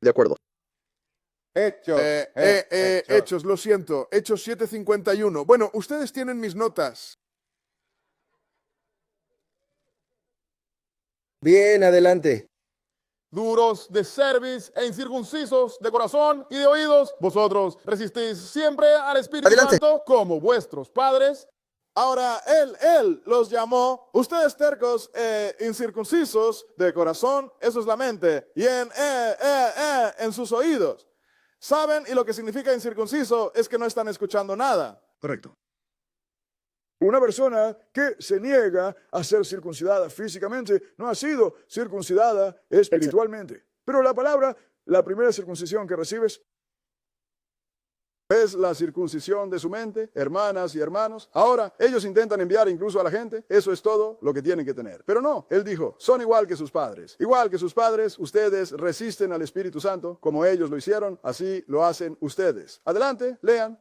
De acuerdo. Hechos, lo siento, Hechos 7:51. Bueno, ustedes tienen mis notas. Bien, adelante. Duros de cerviz e incircuncisos de corazón y de oídos, vosotros resistís siempre al Espíritu Santo como vuestros padres. Ahora, él los llamó, ustedes tercos, incircuncisos de corazón, eso es la mente, y en sus oídos. ¿Saben? Y lo que significa incircunciso es que no están escuchando nada. Correcto. Una persona que se niega a ser circuncidada físicamente no ha sido circuncidada espiritualmente. Pero la palabra, la primera circuncisión que recibes ¿Es la circuncisión de su mente, hermanas y hermanos? Ahora, ellos intentan enviar incluso a la gente. Eso es todo lo que tienen que tener. Pero no, él dijo, son igual que sus padres. Igual que sus padres, ustedes resisten al Espíritu Santo, como ellos lo hicieron, así lo hacen ustedes. Adelante, lean.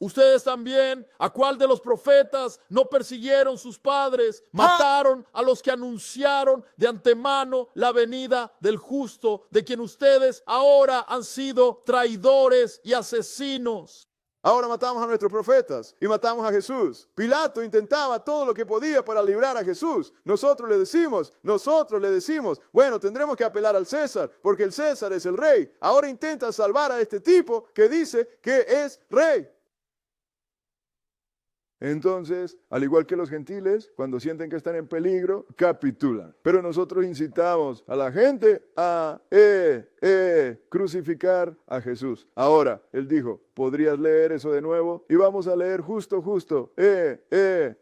Ustedes también, ¿a cuál de los profetas no persiguieron sus padres? Mataron a los que anunciaron de antemano la venida del justo, de quien ustedes ahora han sido traidores y asesinos. Ahora matamos a nuestros profetas y matamos a Jesús. Pilato intentaba todo lo que podía para librar a Jesús. Nosotros le decimos, bueno, tendremos que apelar al César, porque el César es el rey. Ahora intenta salvar a este tipo que dice que es rey. Entonces, al igual que los gentiles, cuando sienten que están en peligro, capitulan. Pero nosotros incitamos a la gente a crucificar a Jesús. Ahora, él dijo, ¿podrías leer eso de nuevo? Y vamos a leer justo,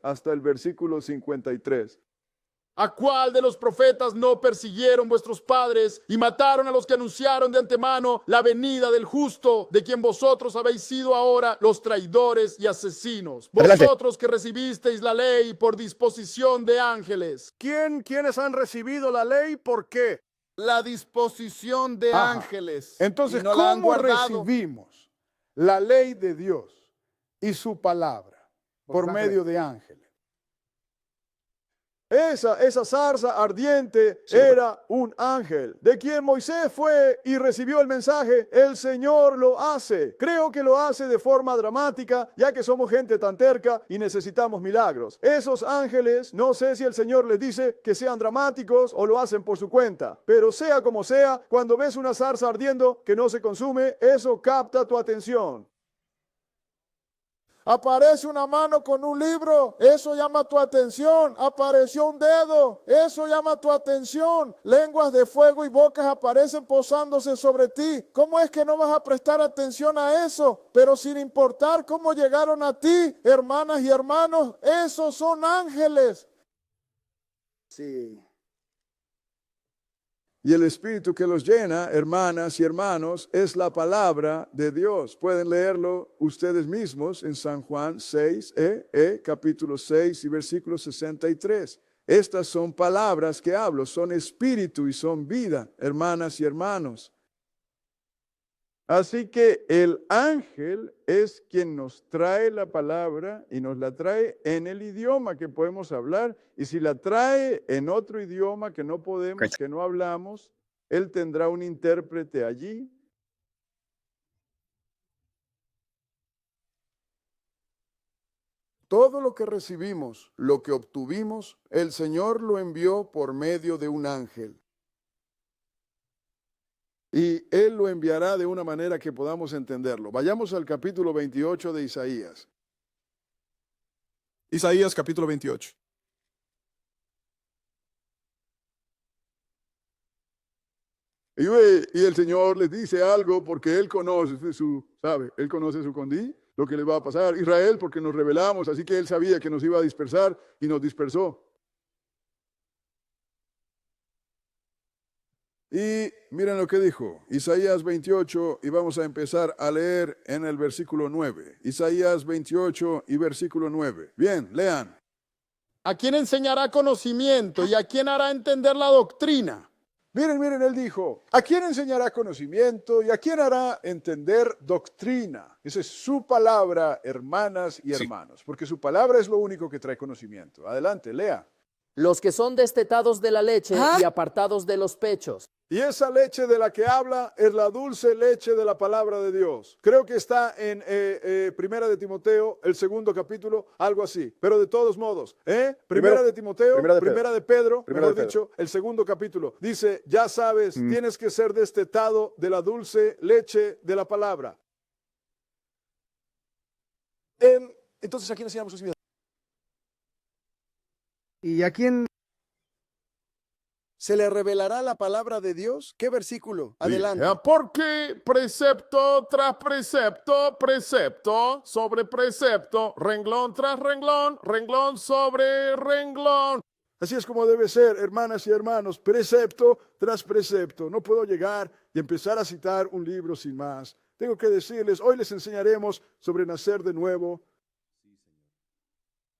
hasta el versículo 53. ¿A cuál de los profetas no persiguieron vuestros padres y mataron a los que anunciaron de antemano la venida del justo, de quien vosotros habéis sido ahora los traidores y asesinos? Vosotros que recibisteis la ley por disposición de ángeles. ¿Quiénes han recibido la ley? ¿Por qué? La disposición de ángeles. Entonces, y no la han ¿cómo guardado? recibimos la ley de Dios y su palabra? Por medio de ángeles. Esa zarza ardiente era un ángel, de quien Moisés fue y recibió el mensaje. El Señor lo hace. Creo que lo hace de forma dramática, ya que somos gente tan terca y necesitamos milagros. Esos ángeles, no sé si el Señor les dice que sean dramáticos o lo hacen por su cuenta, pero sea como sea, cuando ves una zarza ardiendo que no se consume, eso capta tu atención. Aparece una mano con un libro, eso llama tu atención. Apareció un dedo, eso llama tu atención. Lenguas de fuego y bocas aparecen posándose sobre ti. ¿Cómo es que no vas a prestar atención a eso? Pero sin importar cómo llegaron a ti, hermanas y hermanos, esos son ángeles. Sí. Y el Espíritu que los llena, hermanas y hermanos, es la palabra de Dios. Pueden leerlo ustedes mismos en San Juan 6, capítulo 6 y versículo 63. Estas son palabras que hablo, son espíritu y son vida, hermanas y hermanos. Así que el ángel es quien nos trae la palabra y nos la trae en el idioma que podemos hablar. Y si la trae en otro idioma que no podemos, que no hablamos, él tendrá un intérprete allí. Todo lo que recibimos, lo que obtuvimos, el Señor lo envió por medio de un ángel. Y Él lo enviará de una manera que podamos entenderlo. Vayamos al capítulo 28 de Isaías. Isaías capítulo 28. Y el Señor les dice algo porque Él conoce Él conoce su condí, lo que les va a pasar. Israel, porque nos rebelamos, así que Él sabía que nos iba a dispersar y nos dispersó. Y miren lo que dijo, Isaías 28, y vamos a empezar a leer en el versículo 9. Isaías 28 y versículo 9. Bien, lean. ¿A quién enseñará conocimiento y a quién hará entender la doctrina? Miren, él dijo, ¿a quién enseñará conocimiento y a quién hará entender doctrina? Esa es su palabra, hermanas y hermanos, porque su palabra es lo único que trae conocimiento. Adelante, lea. Los que son destetados de la leche y apartados de los pechos. Y esa leche de la que habla es la dulce leche de la palabra de Dios. Creo que está en Primera de Timoteo, el segundo capítulo, algo así. Pero de todos modos, Primera de Timoteo, Primera de Pedro, mejor dicho, el segundo capítulo. Dice, ya sabes, tienes que ser destetado de la dulce leche de la palabra. Entonces, ¿a quién enseñamos conocimiento? ¿Y a quién se le revelará la palabra de Dios? ¿Qué versículo? Adelante. Porque precepto tras precepto, precepto sobre precepto, renglón tras renglón, renglón sobre renglón. Así es como debe ser, hermanas y hermanos, precepto tras precepto. No puedo llegar y empezar a citar un libro sin más. Tengo que decirles, hoy les enseñaremos sobre nacer de nuevo.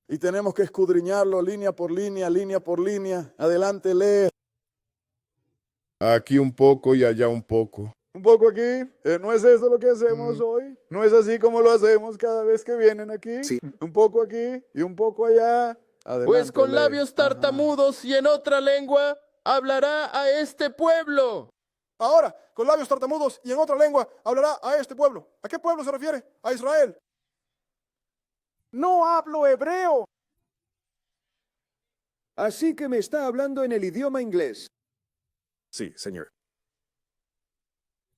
Y tenemos que escudriñarlo línea por línea, línea por línea. Adelante, lee. Aquí un poco y allá un poco. Un poco aquí. ¿No es eso lo que hacemos hoy? ¿No es así como lo hacemos cada vez que vienen aquí? Sí. Un poco aquí y un poco allá. Adelante, Pues con lee. labios tartamudos y en otra lengua hablará a este pueblo. Ahora, con labios tartamudos y en otra lengua, hablará a este pueblo. ¿A qué pueblo se refiere? A Israel. No hablo hebreo. Así que me está hablando en el idioma inglés. Sí, señor.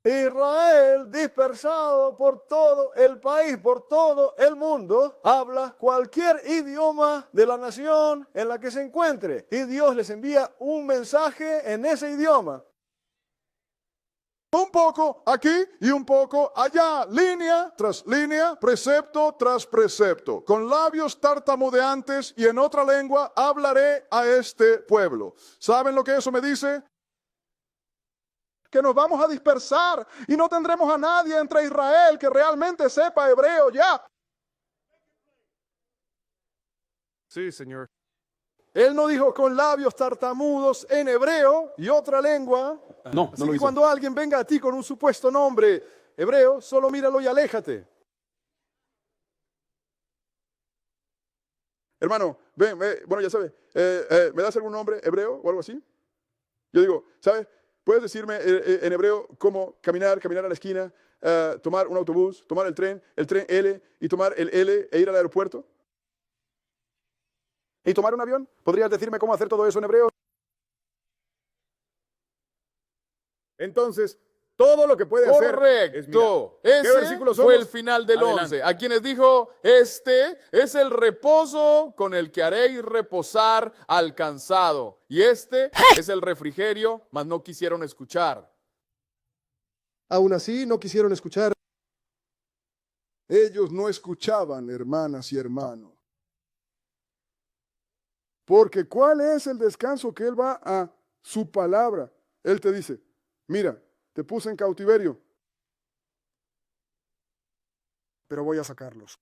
Israel, dispersado por todo el país, por todo el mundo, habla cualquier idioma de la nación en la que se encuentre. Y Dios les envía un mensaje en ese idioma. Un poco aquí y un poco allá, línea tras línea, precepto tras precepto. Con labios tartamudeantes y en otra lengua hablaré a este pueblo. ¿Saben lo que eso me dice? Que nos vamos a dispersar y no tendremos a nadie entre Israel que realmente sepa hebreo ya. Sí, señor. Él no dijo con labios tartamudos en hebreo y otra lengua. No, Así que cuando alguien venga a ti con un supuesto nombre hebreo, solo míralo y aléjate. Hermano, ven, bueno, ya sabes, ¿me das algún nombre hebreo o algo así? Yo digo, ¿sabes? ¿Puedes decirme en hebreo cómo caminar a la esquina, tomar un autobús, tomar el tren L y tomar el L e ir al aeropuerto? ¿Y tomar un avión? ¿Podrías decirme cómo hacer todo eso en hebreo? Entonces, todo lo que puede hacer es mirar. Correcto. ¿Qué Ese versículo fue somos? el final del Adelante. 11. A quienes dijo, este es el reposo con el que haréis reposar al cansado. Y este es el refrigerio, mas no quisieron escuchar. Aún así, no quisieron escuchar. Ellos no escuchaban, hermanas y hermanos. Porque ¿cuál es el descanso que Él va a su palabra? Él te dice, mira, te puse en cautiverio, Pero voy a sacarlos.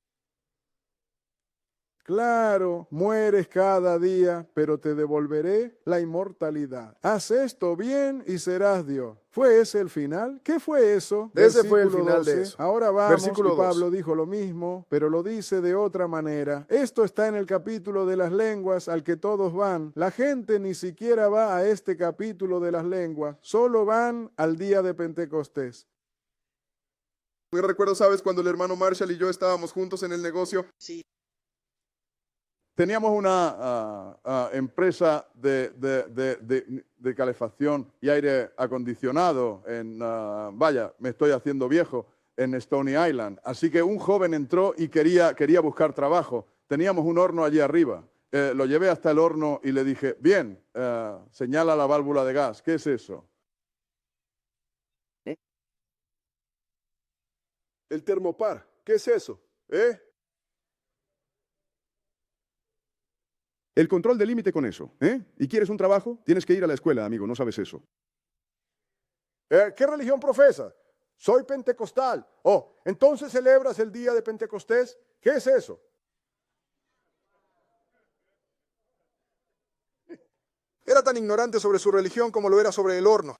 Claro, mueres cada día, pero te devolveré la inmortalidad. Haz esto bien y serás Dios. ¿Fue ese el final? ¿Qué fue eso? Ese fue el Versículo final de 12. eso. Ahora vamos, Versículo y Pablo 2. dijo lo mismo, pero lo dice de otra manera. Esto está en el capítulo de las lenguas al que todos van. La gente ni siquiera va a este capítulo de las lenguas, solo van al día de Pentecostés. me recuerdo, ¿sabes? Cuando el hermano Marshall y yo estábamos juntos en el negocio. Sí. Teníamos una empresa de calefacción y aire acondicionado vaya, me estoy haciendo viejo, en Stony Island. Así que un joven entró y quería buscar trabajo. Teníamos un horno allí arriba. Lo llevé hasta el horno y le dije, bien, señala la válvula de gas. ¿Qué es eso? El termopar. ¿Qué es eso? El control de límite con eso. ¿Y quieres un trabajo? Tienes que ir a la escuela, amigo, no sabes eso. ¿Qué religión profesas? Soy pentecostal. Oh, ¿entonces celebras el día de Pentecostés? ¿Qué es eso? Era tan ignorante sobre su religión como lo era sobre el horno.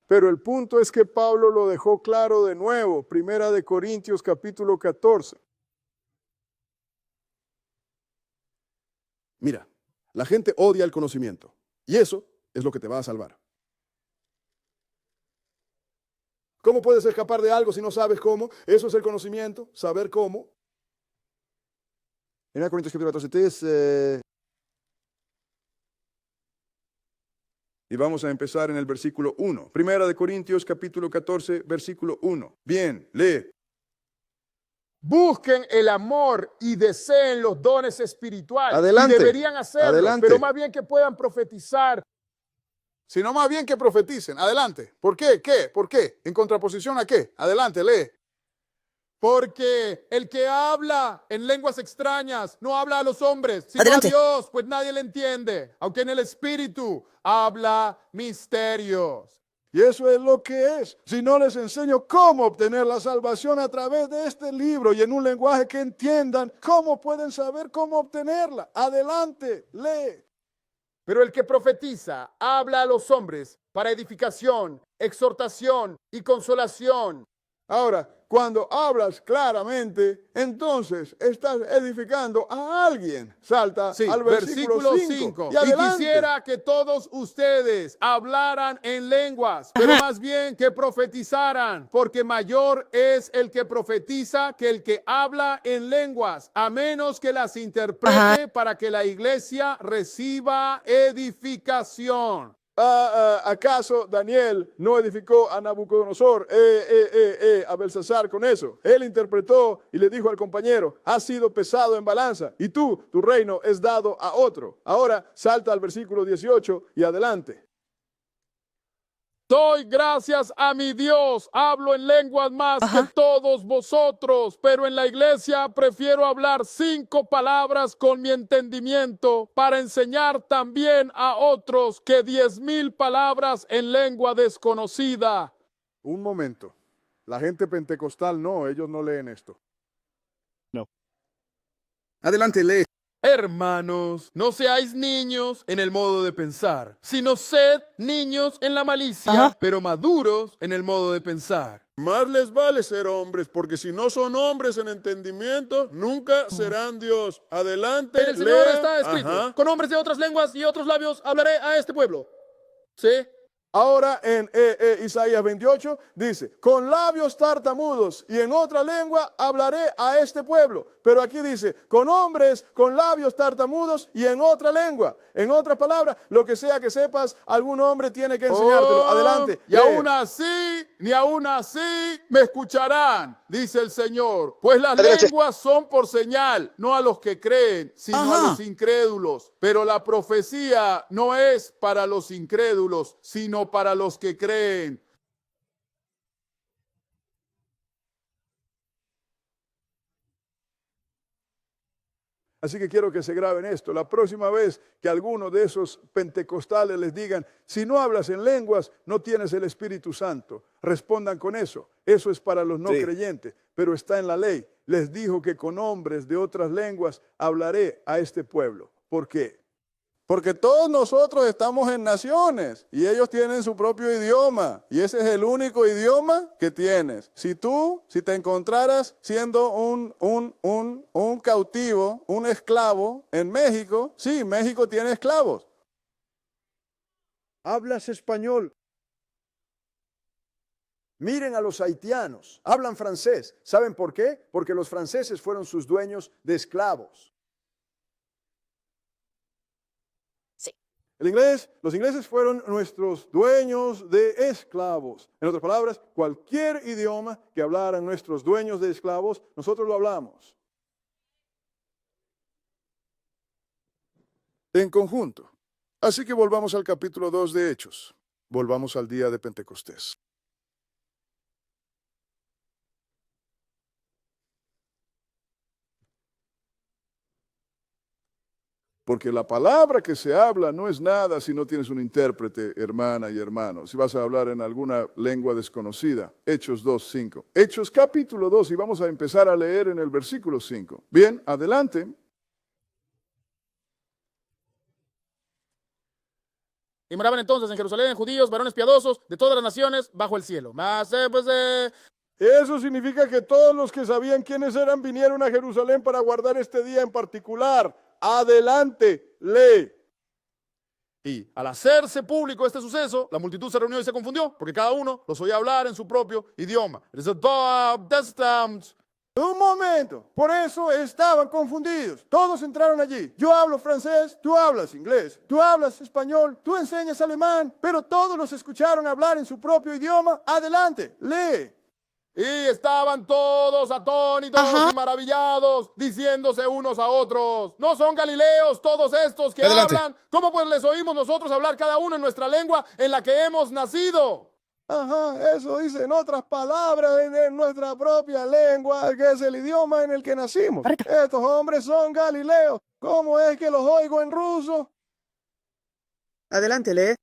Pero el punto es que Pablo lo dejó claro de nuevo. Primera de Corintios capítulo 14. Mira, la gente odia el conocimiento y eso es lo que te va a salvar. ¿Cómo puedes escapar de algo si no sabes cómo? Eso es el conocimiento, saber cómo. En Corintios capítulo 14. Y vamos a empezar en el versículo 1. Primera de Corintios capítulo 14, versículo 1. Bien, lee. Busquen el amor y deseen los dones espirituales. Adelante. Y deberían hacerlo, Adelante. pero más bien que puedan profetizar. Sino más bien que profeticen. Adelante. ¿Por qué? ¿Qué? ¿Por qué? ¿En contraposición a qué? Adelante, lee. Porque el que habla en lenguas extrañas no habla a los hombres, sino Adelante. a Dios, pues nadie le entiende. Aunque en el espíritu habla misterios. Y eso es lo que es. Si no les enseño cómo obtener la salvación a través de este libro y en un lenguaje que entiendan, ¿cómo pueden saber cómo obtenerla? Adelante, lee. Pero el que profetiza habla a los hombres para edificación, exhortación y consolación. Ahora, cuando hablas claramente, entonces estás edificando a alguien. Salta al versículo 5. Y quisiera que todos ustedes hablaran en lenguas, pero más bien que profetizaran, porque mayor es el que profetiza que el que habla en lenguas, a menos que las interprete para que la iglesia reciba edificación. ¿Acaso Daniel no edificó a Nabucodonosor, a Belsasar con eso? Él interpretó y le dijo al compañero, has sido pesado en balanza y tu reino es dado a otro. Ahora salta al versículo 18 y adelante. Doy gracias a mi Dios, hablo en lenguas más que todos vosotros, pero en la iglesia prefiero hablar 5 palabras con mi entendimiento para enseñar también a otros que 10,000 palabras en lengua desconocida. Un momento. La gente pentecostal no, ellos no leen esto. No. Adelante, lee. Hermanos, no seáis niños en el modo de pensar, sino sed niños en la malicia, pero maduros en el modo de pensar. Más les vale ser hombres, porque si no son hombres en entendimiento, nunca serán Dios. Adelante, En el Señor está escrito, con hombres de otras lenguas y otros labios hablaré a este pueblo. ¿Sí? Ahora en Isaías 28 dice, con labios tartamudos y en otra lengua hablaré a este pueblo. Pero aquí dice, con hombres, con labios tartamudos y en otra lengua. En otras palabras, lo que sea que sepas, algún hombre tiene que enseñártelo. Adelante. Y aún así, ni aún así me escucharán, dice el Señor. Pues las lenguas son por señal, no a los que creen, sino a los incrédulos. Pero la profecía no es para los incrédulos, sino para los que creen. Así que quiero que se graben esto. La próxima vez que alguno de esos pentecostales les digan, si no hablas en lenguas, no tienes el Espíritu Santo. Respondan con eso. Eso es para los no creyentes, pero está en la ley. Les dijo que con hombres de otras lenguas hablaré a este pueblo. ¿Por qué? Porque todos nosotros estamos en naciones y ellos tienen su propio idioma y ese es el único idioma que tienes. Si te encontraras siendo un cautivo, un esclavo en México, sí, México tiene esclavos. Hablas español. Miren a los haitianos, hablan francés. ¿Saben por qué? Porque los franceses fueron sus dueños de esclavos. Los ingleses fueron nuestros dueños de esclavos. En otras palabras, cualquier idioma que hablaran nuestros dueños de esclavos, nosotros lo hablamos. En conjunto. Así que volvamos al capítulo 2 de Hechos. Volvamos al día de Pentecostés. Porque la palabra que se habla no es nada si no tienes un intérprete, hermana y hermano. Si vas a hablar en alguna lengua desconocida. Hechos 2:5. Hechos capítulo 2 y vamos a empezar a leer en el versículo 5. Bien, adelante. Y moraban entonces en Jerusalén judíos, varones piadosos de todas las naciones bajo el cielo. Eso significa que todos los que sabían quiénes eran vinieron a Jerusalén para guardar este día en particular. Adelante, lee. Y al hacerse público este suceso, la multitud se reunió y se confundió, porque cada uno los oía hablar en su propio idioma. Un momento, por eso estaban confundidos. Todos entraron allí. Yo hablo francés, tú hablas inglés, tú hablas español, tú enseñas alemán, pero todos los escucharon hablar en su propio idioma. Adelante, lee. Y estaban todos atónitos y maravillados, diciéndose unos a otros, ¿no son galileos todos estos que hablan? ¿Cómo pues les oímos nosotros hablar cada uno en nuestra lengua en la que hemos nacido? Eso dice en otras palabras, en nuestra propia lengua, que es el idioma en el que nacimos. Estos hombres son galileos. ¿Cómo es que los oigo en ruso? Adelante, lee.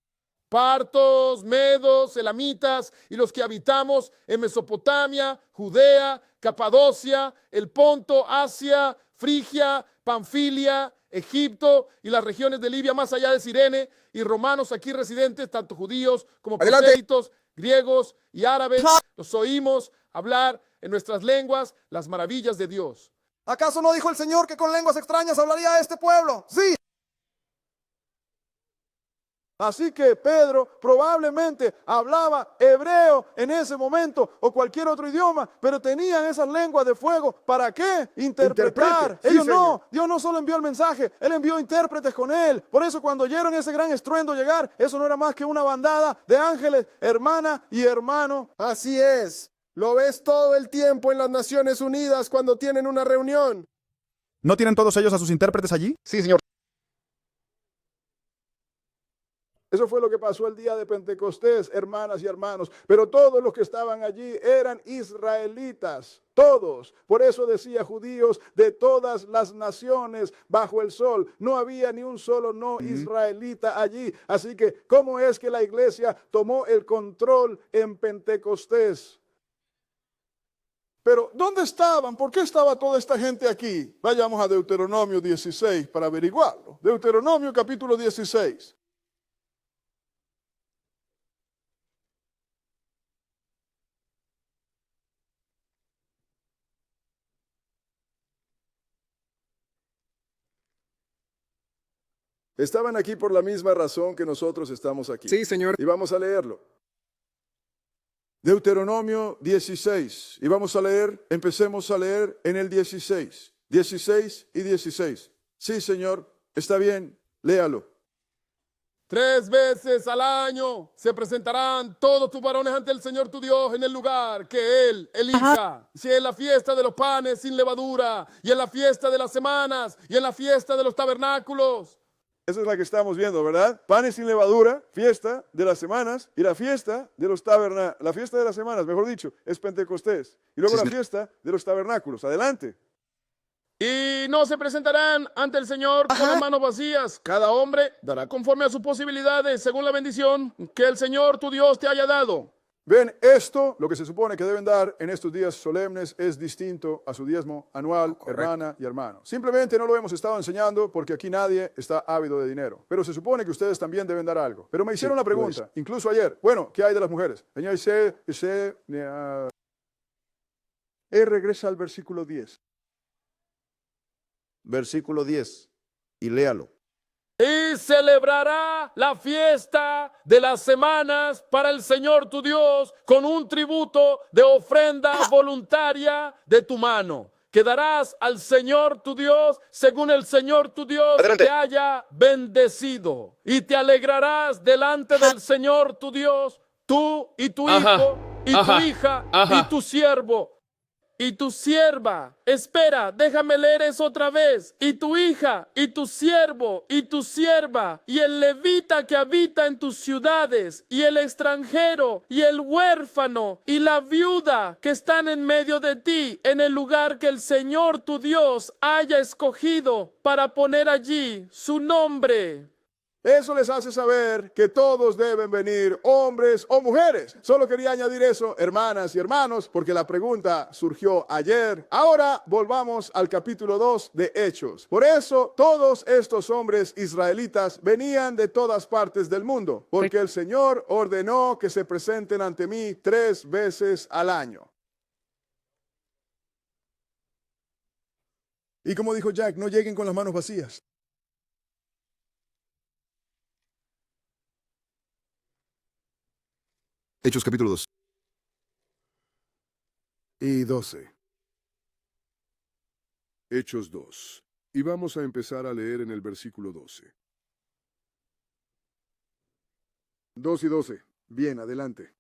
partos, medos, elamitas y los que habitamos en Mesopotamia, Judea, Capadocia, el Ponto, Asia, Frigia, Panfilia, Egipto y las regiones de Libia más allá de Cirene, y romanos aquí residentes, tanto judíos como prosélitos, griegos y árabes, los oímos hablar en nuestras lenguas las maravillas de Dios. ¿Acaso no dijo el Señor que con lenguas extrañas hablaría a este pueblo? Sí. Así que Pedro probablemente hablaba hebreo en ese momento o cualquier otro idioma, pero tenían esas lenguas de fuego. ¿Para qué? Interpretar. Sí, Ellos señor. no, Dios no solo envió el mensaje, Él envió intérpretes con Él. Por eso cuando oyeron ese gran estruendo llegar, eso no era más que una bandada de ángeles, hermana y hermano. Así es. Lo ves todo el tiempo en las Naciones Unidas cuando tienen una reunión. ¿No tienen todos ellos a sus intérpretes allí? Sí, señor. Eso fue lo que pasó el día de Pentecostés, hermanas y hermanos. Pero todos los que estaban allí eran israelitas, todos. Por eso decía judíos de todas las naciones bajo el sol. No había ni un solo no israelita allí. Así que, ¿cómo es que la iglesia tomó el control en Pentecostés? Pero, ¿dónde estaban? ¿Por qué estaba toda esta gente aquí? Vayamos a Deuteronomio 16 para averiguarlo. Deuteronomio capítulo 16. Estaban aquí por la misma razón que nosotros estamos aquí. Sí, señor. Y vamos a leerlo. Deuteronomio 16. Y vamos a leer, empecemos a leer en el 16. 16 y 16. Sí, señor, está bien, léalo. 3 veces al año se presentarán todos tus varones ante el Señor tu Dios en el lugar que Él elija. Si en la fiesta de los panes sin levadura, y en la fiesta de las semanas, y en la fiesta de los tabernáculos. Esa es la que estamos viendo, ¿verdad? Panes sin levadura, fiesta de las semanas, y la fiesta de los tabernáculos. La fiesta de las semanas, mejor dicho, es Pentecostés. Y luego la fiesta de los tabernáculos. Adelante. Y no se presentarán ante el Señor con las manos vacías. Cada hombre dará conforme a sus posibilidades, según la bendición que el Señor tu Dios te haya dado. Ven, esto, lo que se supone que deben dar en estos días solemnes, es distinto a su diezmo anual, hermana y hermano. Simplemente no lo hemos estado enseñando porque aquí nadie está ávido de dinero. Pero se supone que ustedes también deben dar algo. Pero me hicieron la pregunta, incluso ayer. Bueno, ¿qué hay de las mujeres? Regresa al versículo 10. Versículo 10. Y léalo. Y celebrará la fiesta de las semanas para el Señor tu Dios con un tributo de ofrenda voluntaria de tu mano, que darás al Señor tu Dios según el Señor tu Dios te haya bendecido. Y te alegrarás delante del Señor tu Dios, tú y tu hijo, y tu hija, y tu siervo, y tu sierva. Espera, déjame leer eso otra vez. Y tu hija, y tu siervo, y tu sierva, y el levita que habita en tus ciudades, y el extranjero, y el huérfano, y la viuda que están en medio de ti, en el lugar que el Señor tu Dios haya escogido para poner allí su nombre. Eso les hace saber que todos deben venir, hombres o mujeres. Solo quería añadir eso, hermanas y hermanos, porque la pregunta surgió ayer. Ahora volvamos al capítulo 2 de Hechos. Por eso todos estos hombres israelitas venían de todas partes del mundo, porque el Señor ordenó que se presenten ante mí 3 veces al año. Y como dijo Jack, no lleguen con las manos vacías. Hechos capítulo 2. Y 12. Hechos 2. Y vamos a empezar a leer en el versículo 12. 2 y 12. Bien, adelante.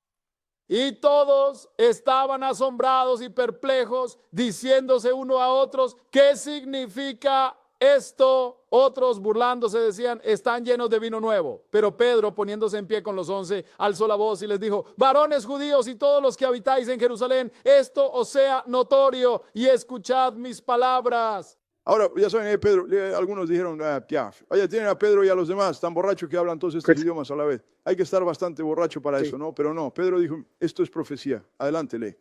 Y todos estaban asombrados y perplejos, diciéndose uno a otros, ¿qué significa esto? Otros burlándose decían, están llenos de vino nuevo. Pero Pedro, poniéndose en pie con los 11, alzó la voz y les dijo, varones judíos y todos los que habitáis en Jerusalén, esto os sea notorio y escuchad mis palabras. Ahora, ya saben, Pedro, algunos dijeron, oye, tienen a Pedro y a los demás, tan borrachos que hablan todos estos idiomas a la vez. Hay que estar bastante borracho para eso, ¿no? Pero no, Pedro dijo, esto es profecía. Adelante, lee.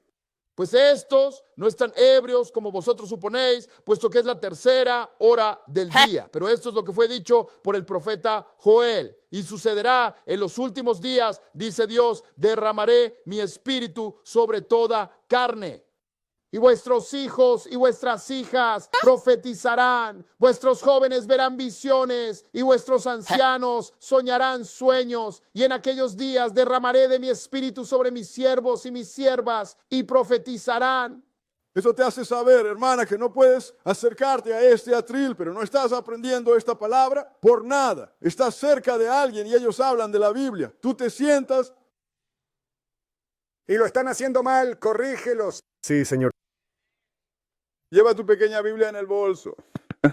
Pues estos no están ebrios como vosotros suponéis, puesto que es la tercera hora del día. Pero esto es lo que fue dicho por el profeta Joel. Y sucederá en los últimos días, dice Dios, derramaré mi espíritu sobre toda carne. Y vuestros hijos y vuestras hijas profetizarán, vuestros jóvenes verán visiones y vuestros ancianos soñarán sueños. Y en aquellos días derramaré de mi espíritu sobre mis siervos y mis siervas y profetizarán. Eso te hace saber, hermana, que no puedes acercarte a este atril, pero no estás aprendiendo esta palabra por nada. Estás cerca de alguien y ellos hablan de la Biblia. Tú te sientas Y lo están haciendo mal, corrígelos. Sí, señor. Lleva tu pequeña Biblia en el bolso,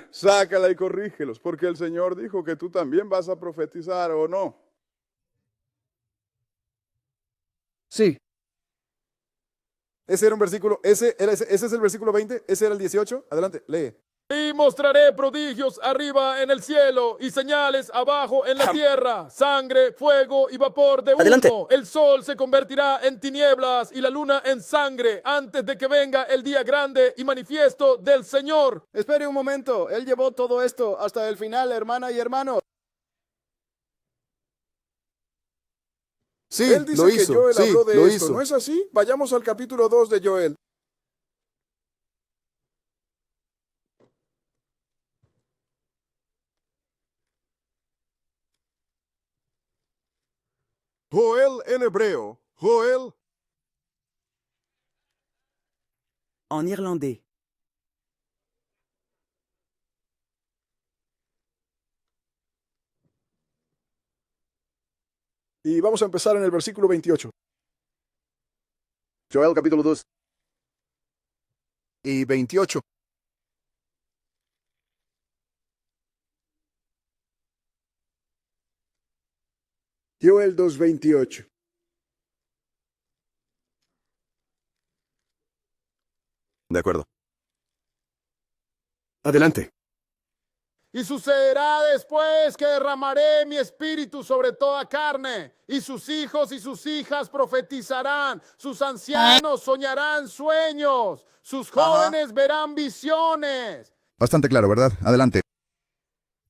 sácala y corrígelos, porque el Señor dijo que tú también vas a profetizar, ¿o no? Sí. Ese era un versículo, ese es el versículo 20, ese era el 18. Adelante, lee. Y mostraré prodigios arriba en el cielo y señales abajo en la tierra, sangre, fuego y vapor de humo. Adelante. El sol se convertirá en tinieblas y la luna en sangre antes de que venga el día grande y manifiesto del Señor. Espere un momento, él llevó todo esto hasta el final, hermana y hermano. Sí, Él dice lo que hizo. Joel Sí, habló de lo esto, hizo. ¿no es así? Vayamos al capítulo 2 de Joel. Joel en hebreo. Joel. En irlandais. Y vamos a empezar en el versículo 28. Joel capítulo 2. Y 28. Joel 2:28. De acuerdo. Adelante. Y sucederá después que derramaré mi espíritu sobre toda carne, y sus hijos y sus hijas profetizarán, sus ancianos soñarán sueños, sus jóvenes verán visiones. Bastante claro, ¿verdad? Adelante.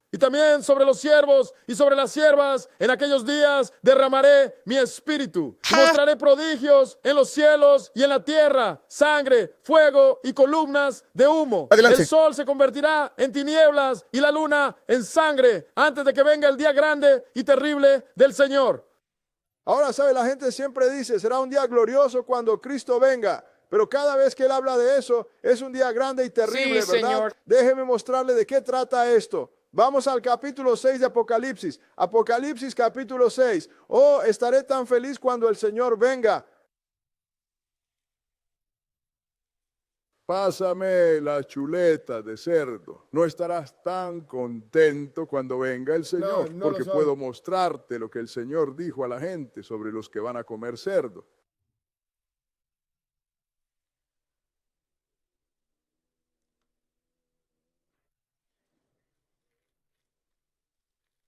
Y también sobre los siervos y sobre las siervas en aquellos días derramaré mi espíritu. Y mostraré prodigios en los cielos y en la tierra, sangre, fuego y columnas de humo. Adelante. El sol se convertirá en tinieblas y la luna en sangre antes de que venga el día grande y terrible del Señor. Ahora, ¿sabe? La gente siempre dice, será un día glorioso cuando Cristo venga. Pero cada vez que él habla de eso, es un día grande y terrible, Sí, ¿verdad? Señor. Déjeme mostrarle de qué trata esto. Vamos al capítulo 6 de Apocalipsis. Apocalipsis capítulo 6. Oh, estaré tan feliz cuando el Señor venga. Pásame la chuleta de cerdo. No estarás tan contento cuando venga el Señor, No, no porque lo soy. puedo mostrarte lo que el Señor dijo a la gente sobre los que van a comer cerdo.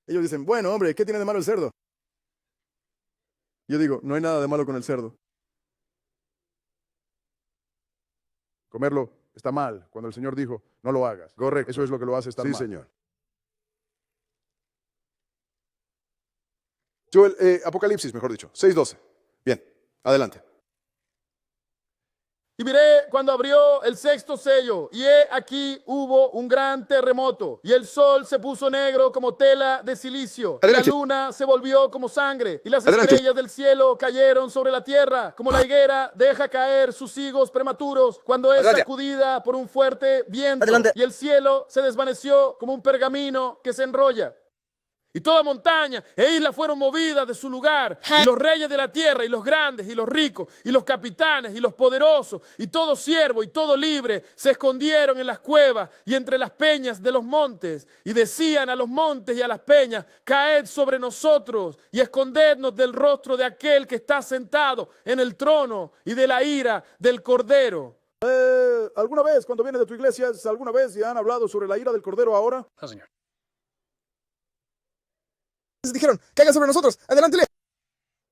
Ellos dicen, bueno, hombre, ¿qué tiene de malo el cerdo? Yo digo, no hay nada de malo con el cerdo. Comerlo está mal, cuando el Señor dijo, no lo hagas. Correcto. Eso es lo que lo hace estar Sí, mal. señor. Joel, Apocalipsis, mejor dicho, 6:12. Bien, adelante. Y miré cuando abrió el sexto sello, y he aquí hubo un gran terremoto, y el sol se puso negro como tela de silicio, y la Adelante. luna se volvió como sangre, y las Adelante. estrellas del cielo cayeron sobre la tierra, como la higuera deja caer sus higos prematuros cuando es Adelante. sacudida por un fuerte viento, Adelante. y el cielo se desvaneció como un pergamino que se enrolla. Y toda montaña e isla fueron movidas de su lugar. Y los reyes de la tierra, y los grandes, y los ricos, y los capitanes, y los poderosos, y todo siervo, y todo libre, se escondieron en las cuevas y entre las peñas de los montes. Y decían a los montes y a las peñas, caed sobre nosotros, y escondednos del rostro de aquel que está sentado en el trono, y de la ira del Cordero. ¿Alguna vez, cuando viene de tu iglesia, alguna vez ya han hablado sobre la ira del Cordero ahora? No, señor. Dijeron, caigan sobre nosotros. Adelante, lee.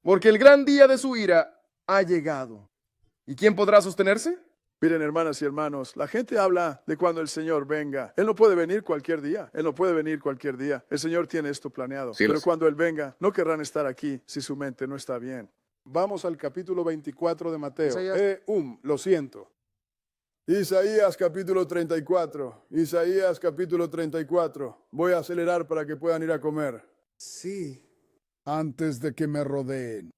Porque el gran día de su ira ha llegado. ¿Y quién podrá sostenerse? Miren, hermanas y hermanos, la gente habla de cuando el Señor venga. Él no puede venir cualquier día. Él no puede venir cualquier día. El Señor tiene esto planeado. Sí, pero cuando Él venga, no querrán estar aquí si su mente no está bien. Vamos al capítulo 24 de Mateo. Isaías. Lo siento. Isaías capítulo 34. Isaías capítulo 34. Voy a acelerar para que puedan ir a comer. Sí. Antes de que me rodeen.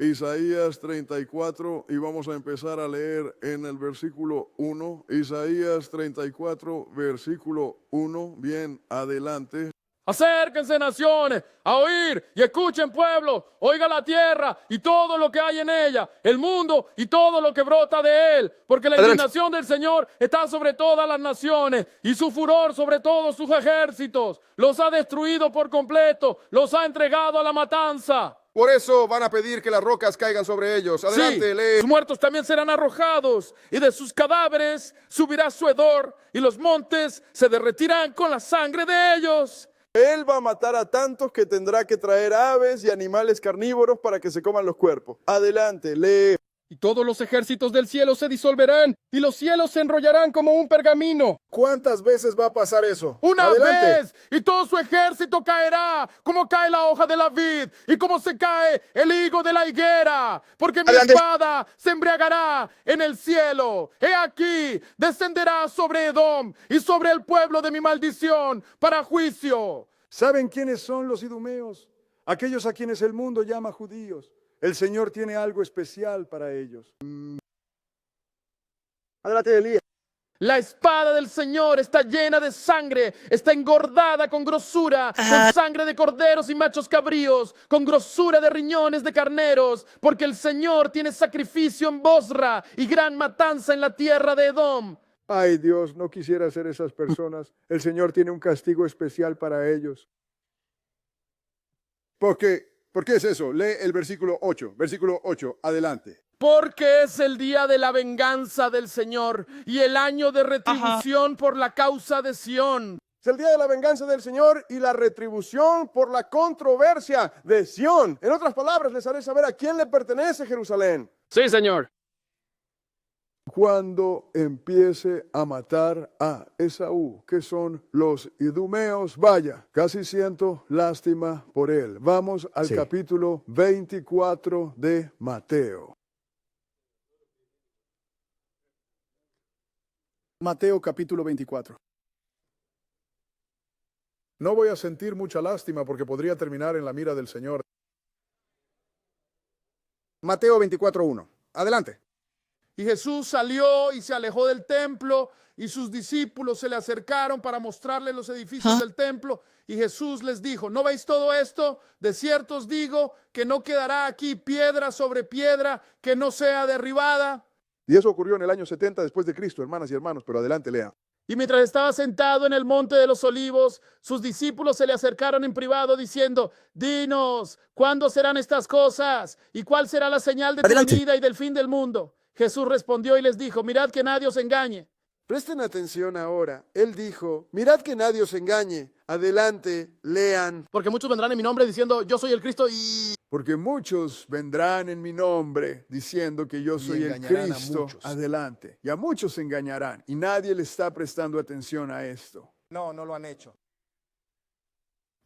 Isaías 34 y vamos a empezar a leer en el versículo 1. Isaías 34, versículo 1. Bien, adelante. Acérquense, naciones, a oír y escuchen, pueblo. Oiga la tierra y todo lo que hay en ella, el mundo y todo lo que brota de él. Porque la indignación del Señor está sobre todas las naciones y su furor sobre todos sus ejércitos. Los ha destruido por completo, los ha entregado a la matanza. Por eso van a pedir que las rocas caigan sobre ellos. Adelante, Sí, lee. sus muertos también serán arrojados, y de sus cadáveres subirá su hedor, y los montes se derretirán con la sangre de ellos. Él va a matar a tantos que tendrá que traer aves y animales carnívoros para que se coman los cuerpos. Adelante, lee. Y todos los ejércitos del cielo se disolverán, y los cielos se enrollarán como un pergamino. ¿Cuántas veces va a pasar eso? Una Adelante. vez, y todo su ejército caerá, como cae la hoja de la vid, y como se cae el higo de la higuera, porque mi espada se embriagará en el cielo. He aquí, descenderá sobre Edom y sobre el pueblo de mi maldición para juicio. ¿Saben quiénes son los idumeos? Aquellos a quienes el mundo llama judíos. El Señor tiene algo especial para ellos. Adelante, Elías. La espada del Señor está llena de sangre, está engordada con grosura, con sangre de corderos y machos cabríos, con grosura de riñones de carneros, porque el Señor tiene sacrificio en Bosra y gran matanza en la tierra de Edom. Ay, Dios, no quisiera ser esas personas. El Señor tiene un castigo especial para ellos. ¿Por qué es eso? Lee el versículo 8. Versículo 8, adelante. Porque es el día de la venganza del Señor y el año de retribución por la causa de Sión. Es el día de la venganza del Señor y la retribución por la controversia de Sión. En otras palabras, les haré saber a quién le pertenece Jerusalén. Sí, Señor. Cuando empiece a matar a Esaú, que son los idumeos, vaya, casi siento lástima por él. Vamos al capítulo 24 de Mateo. Mateo capítulo 24. No voy a sentir mucha lástima porque podría terminar en la mira del Señor. Mateo 24:1. Adelante. Y Jesús salió y se alejó del templo, y sus discípulos se le acercaron para mostrarle los edificios del templo. Y Jesús les dijo, ¿no veis todo esto? De cierto os digo que no quedará aquí piedra sobre piedra que no sea derribada. Y eso ocurrió en el año 70 después de Cristo, hermanas y hermanos, pero adelante, lea. Y mientras estaba sentado en el monte de los olivos, sus discípulos se le acercaron en privado diciendo, dinos, ¿cuándo serán estas cosas? ¿Y cuál será la señal de tu venida y del fin del mundo? Jesús respondió y les dijo, mirad que nadie os engañe. Presten atención ahora. Él dijo, mirad que nadie os engañe. Adelante, lean. Porque muchos vendrán en mi nombre diciendo, yo soy el Cristo y... Porque muchos vendrán en mi nombre diciendo que yo soy el Cristo. Adelante. Y a muchos se engañarán. Y nadie le está prestando atención a esto. No, no lo han hecho.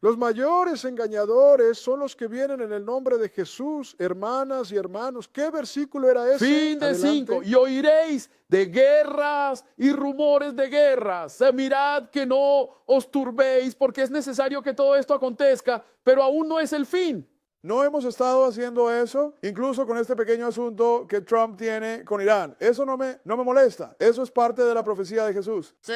Los mayores engañadores son los que vienen en el nombre de Jesús, hermanas y hermanos. ¿Qué versículo era ese? Fin de 5. Y oiréis de guerras y rumores de guerras. Mirad que no os turbéis, porque es necesario que todo esto acontezca, pero aún no es el fin. ¿No hemos estado haciendo eso? Incluso con este pequeño asunto que Trump tiene con Irán. Eso no me molesta. Eso es parte de la profecía de Jesús. Sí.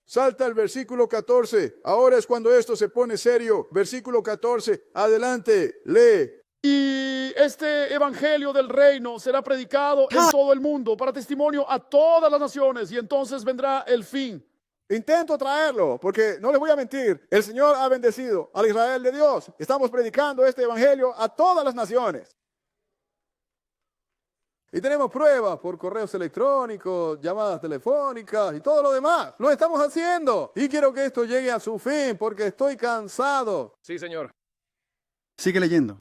Salta el versículo 14. Ahora es cuando esto se pone serio. Versículo 14. Adelante, lee. Y este evangelio del reino será predicado en todo el mundo para testimonio a todas las naciones y entonces vendrá el fin. Intento traerlo, porque no les voy a mentir, el Señor ha bendecido al Israel de Dios. Estamos predicando este evangelio a todas las naciones. Y tenemos pruebas por correos electrónicos, llamadas telefónicas y todo lo demás. Lo estamos haciendo. Y quiero que esto llegue a su fin porque estoy cansado. Sí, señor. Sigue leyendo.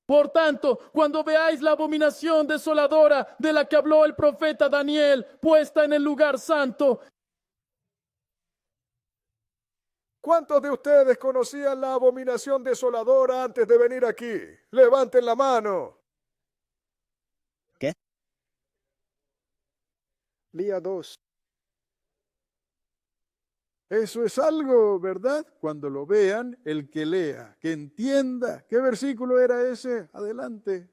Por tanto, cuando veáis la abominación desoladora de la que habló el profeta Daniel, puesta en el lugar santo. ¿Cuántos de ustedes conocían la abominación desoladora antes de venir aquí? Levanten la mano. ¿Qué? Lía 2. Eso es algo, ¿verdad? Cuando lo vean, el que lea, que entienda. ¿Qué versículo era ese? Adelante.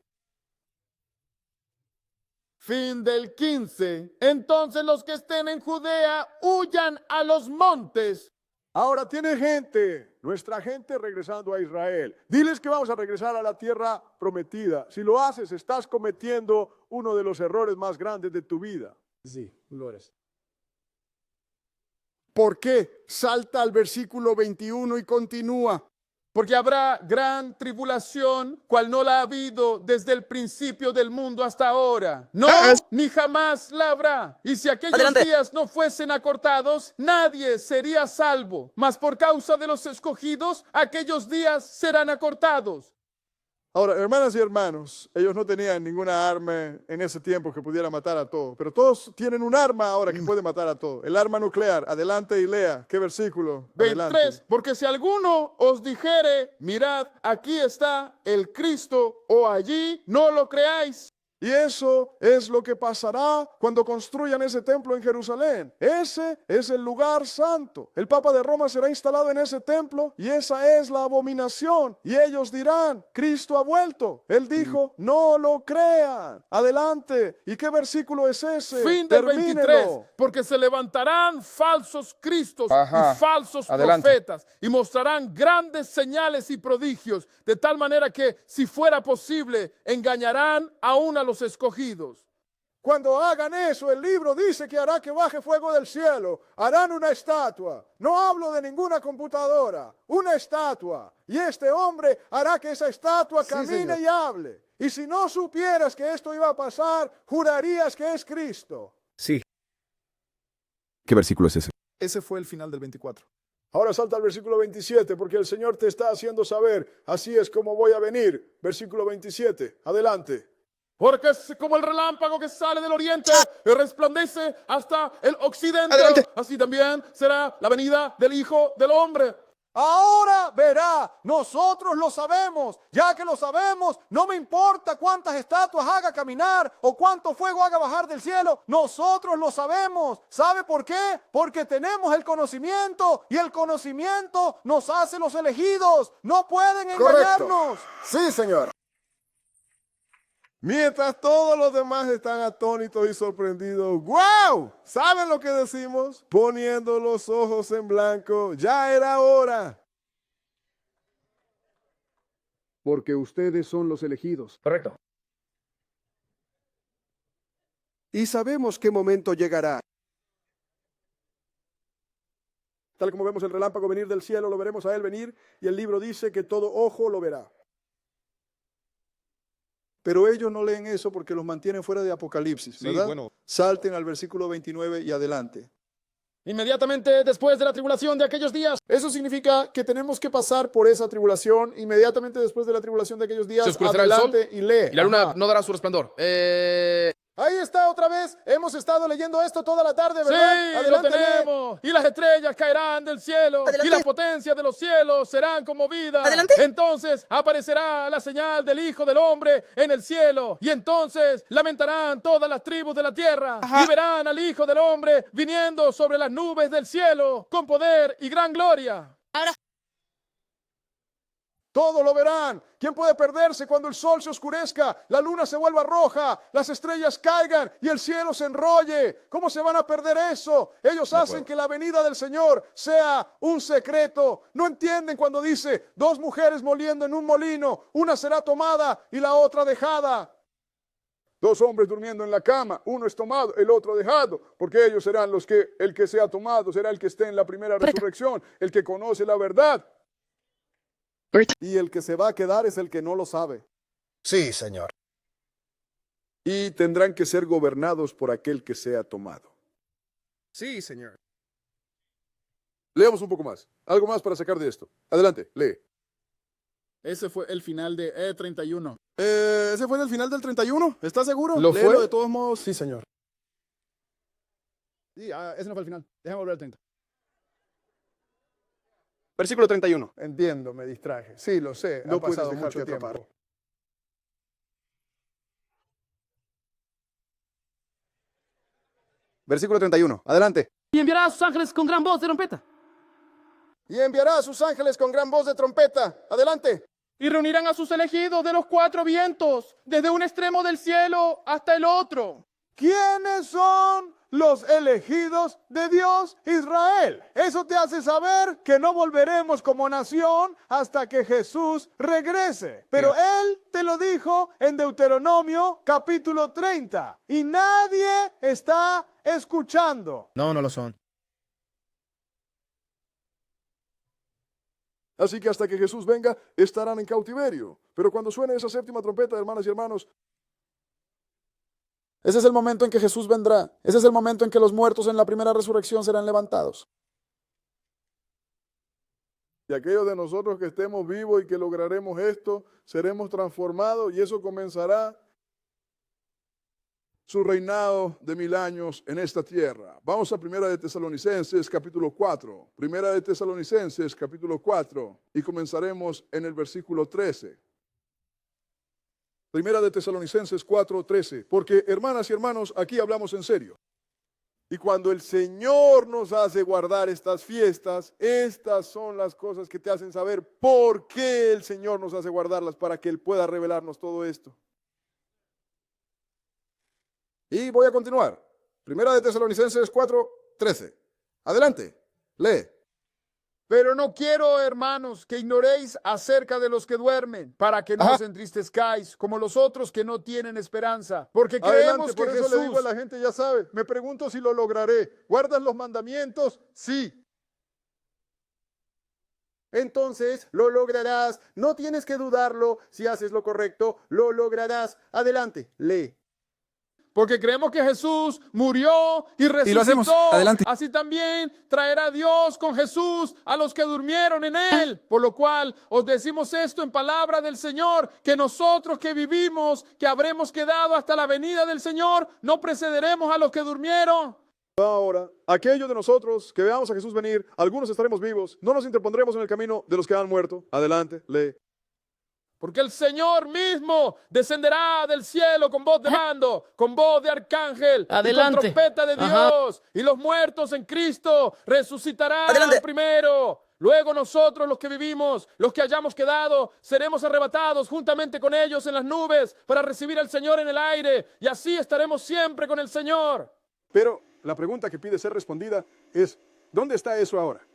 Fin del 15. Entonces los que estén en Judea huyan a los montes. Ahora tiene gente, nuestra gente regresando a Israel. Diles que vamos a regresar a la tierra prometida. Si lo haces, estás cometiendo uno de los errores más grandes de tu vida. Sí, lo eres. ¿Por qué? Salta al versículo 21 y continúa. Porque habrá gran tribulación, cual no la ha habido desde el principio del mundo hasta ahora. No, ni jamás la habrá. Y si aquellos días no fuesen acortados, nadie sería salvo. Mas por causa de los escogidos, aquellos días serán acortados. Ahora, hermanas y hermanos, ellos no tenían ninguna arma en ese tiempo que pudiera matar a todos, pero todos tienen un arma ahora que puede matar a todos. El arma nuclear. Adelante y lea. ¿Qué versículo? 23. Adelante. Porque si alguno os dijere, mirad, aquí está el Cristo, o allí, no lo creáis. Y eso es lo que pasará cuando construyan ese templo en Jerusalén. Ese es el lugar santo. El Papa de Roma será instalado en ese templo y esa es la abominación. Y ellos dirán, Cristo ha vuelto. Él dijo, no lo crean. Adelante. ¿Y qué versículo es ese? Fin del 23. Porque se levantarán falsos cristos y falsos profetas y mostrarán grandes señales y prodigios, de tal manera que, si fuera posible, engañarán aún a los escogidos. Cuando hagan eso, el libro dice que hará que baje fuego del cielo. Harán una estatua. No hablo de ninguna computadora. Una estatua. Y este hombre hará que esa estatua camine y hable. Y si no supieras que esto iba a pasar, jurarías que es Cristo. Sí. ¿Qué versículo es ese? Ese fue el final del 24. Ahora salta al versículo 27, porque el Señor te está haciendo saber, así es como voy a venir. Versículo 27. Adelante. Porque es como el relámpago que sale del oriente y resplandece hasta el occidente. Así también será la venida del Hijo del Hombre. Ahora verá, nosotros lo sabemos. Ya que lo sabemos, no me importa cuántas estatuas haga caminar o cuánto fuego haga bajar del cielo. Nosotros lo sabemos. ¿Sabe por qué? Porque tenemos el conocimiento y el conocimiento nos hace los elegidos. No pueden engañarnos. Sí, Señor. Mientras todos los demás están atónitos y sorprendidos, ¡wow! ¿Saben lo que decimos? Poniendo los ojos en blanco, ya era hora. Porque ustedes son los elegidos. Correcto. Y sabemos qué momento llegará. Tal como vemos el relámpago venir del cielo, lo veremos a él venir, y el libro dice que todo ojo lo verá. Pero ellos no leen eso porque los mantienen fuera de Apocalipsis, ¿verdad? Sí, bueno. Salten al versículo 29 y adelante. Inmediatamente después de la tribulación de aquellos días. Eso significa que tenemos que pasar por esa tribulación. Inmediatamente después de la tribulación de aquellos días, se oscurecerá adelante el sol y lee. y la luna no dará su resplandor. Ahí está otra vez. Hemos estado leyendo esto toda la tarde, ¿verdad? Sí, Adelante, lo tenemos. Y las estrellas caerán del cielo. Adelante. Y las potencias de los cielos serán conmovidas. Adelante. Entonces aparecerá la señal del Hijo del Hombre en el cielo. Y entonces lamentarán todas las tribus de la tierra. Y verán al Hijo del Hombre viniendo sobre las nubes del cielo con poder y gran gloria. Todos lo verán. ¿Quién puede perderse cuando el sol se oscurezca, la luna se vuelva roja, las estrellas caigan y el cielo se enrolle? ¿Cómo se van a perder eso? Ellos hacen que la venida del Señor sea un secreto. No entienden cuando dice 2 mujeres moliendo en un molino, una será tomada y la otra dejada. 2 hombres durmiendo en la cama, uno es tomado, el otro dejado, porque ellos serán el que sea tomado, será el que esté en la primera resurrección, el que conoce la verdad. Y el que se va a quedar es el que no lo sabe. Sí, Señor. Y tendrán que ser gobernados por aquel que sea tomado. Sí, Señor. Leamos un poco más. Algo más para sacar de esto. Adelante, lee. Ese fue el final de E31. ¿Ese fue el final del 31? ¿Estás seguro? ¿Lo Léelo fue? de todos modos. Sí, señor. Sí, ese no fue el final. Déjame volver al 30. Versículo 31. Entiendo, me distraje. Sí, lo sé. No ha puedes pasado dejarte mucho tiempo. atrapar. Versículo 31. Adelante. Y enviará a sus ángeles con gran voz de trompeta. Y enviará a sus ángeles con gran voz de trompeta. Adelante. Y reunirán a sus elegidos de los 4 vientos, desde un extremo del cielo hasta el otro. ¿Quiénes son los elegidos de Dios Israel? Eso te hace saber que no volveremos como nación hasta que Jesús regrese. Pero Él te lo dijo en Deuteronomio capítulo 30. Y nadie está escuchando. No, no lo son. Así que hasta que Jesús venga, estarán en cautiverio. Pero cuando suene esa 7ª trompeta, hermanas y hermanos, Ese es el momento en que Jesús vendrá. Ese es el momento en que los muertos en la primera resurrección serán levantados. y aquellos de nosotros que estemos vivos y que lograremos esto, seremos transformados y eso comenzará su reinado de 1000 años en esta tierra. Vamos a Primera de Tesalonicenses capítulo 4. Primera de Tesalonicenses capítulo 4 y comenzaremos en el versículo 13. Primera de Tesalonicenses 4:13. Porque hermanas y hermanos, aquí hablamos en serio. Y cuando el Señor nos hace guardar estas fiestas, estas son las cosas que te hacen saber por qué el Señor nos hace guardarlas, para que Él pueda revelarnos todo esto. Y voy a continuar. Primera de Tesalonicenses 4:13. Adelante, lee. Pero no quiero, hermanos, que ignoréis acerca de los que duermen, para que no os entristezcáis como los otros que no tienen esperanza. Porque creemos Adelante, que por eso Jesús... le digo a la gente, ya sabe, me pregunto si lo lograré. ¿Guardas los mandamientos? Sí. Entonces lo lograrás. No tienes que dudarlo. Si haces lo correcto, lo lograrás. Adelante, lee. Porque creemos que Jesús murió y resucitó. Y lo hacemos. Adelante. Así también traerá Dios con Jesús a los que durmieron en él. Por lo cual os decimos esto en palabra del Señor, que nosotros que vivimos, que habremos quedado hasta la venida del Señor, no precederemos a los que durmieron. Ahora, aquellos de nosotros que veamos a Jesús venir, algunos estaremos vivos, no nos interpondremos en el camino de los que han muerto. Adelante, lee. Porque el Señor mismo descenderá del cielo con voz de mando, con voz de arcángel, Adelante. y con trompeta de Dios. Y los muertos en Cristo resucitarán primero. Luego nosotros, los que vivimos, los que hayamos quedado, seremos arrebatados juntamente con ellos en las nubes para recibir al Señor en el aire. Y así estaremos siempre con el Señor. Pero la pregunta que pide ser respondida es, ¿dónde está eso ahora?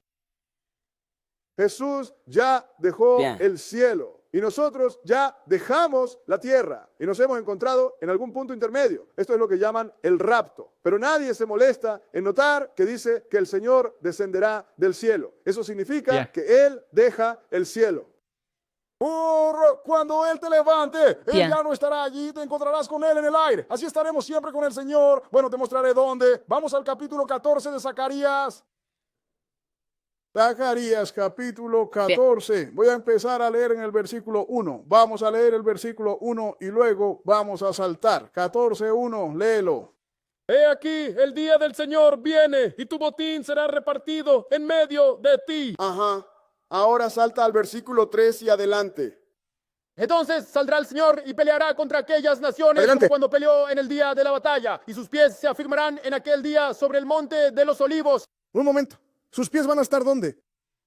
Jesús ya dejó el cielo. Y nosotros ya dejamos la tierra y nos hemos encontrado en algún punto intermedio. Esto es lo que llaman el rapto. Pero nadie se molesta en notar que dice que el Señor descenderá del cielo. Eso significa que Él deja el cielo. Cuando Él te levante, Él ya no estará allí, te encontrarás con Él en el aire. Así estaremos siempre con el Señor. Bueno, te mostraré dónde. Vamos al capítulo 14 de Zacarías. Zacarías capítulo 14. Voy a empezar a leer en el versículo 1. Vamos a leer el versículo 1 y luego vamos a saltar. 14:1, léelo. He aquí, el día del Señor viene y tu botín será repartido en medio de ti. Ajá. Ahora salta al versículo 3 y adelante. Entonces saldrá el Señor y peleará contra aquellas naciones Adelante. como cuando peleó en el día de la batalla, y sus pies se afirmarán en aquel día sobre el monte de los olivos. Un momento. ¿Sus pies van a estar dónde?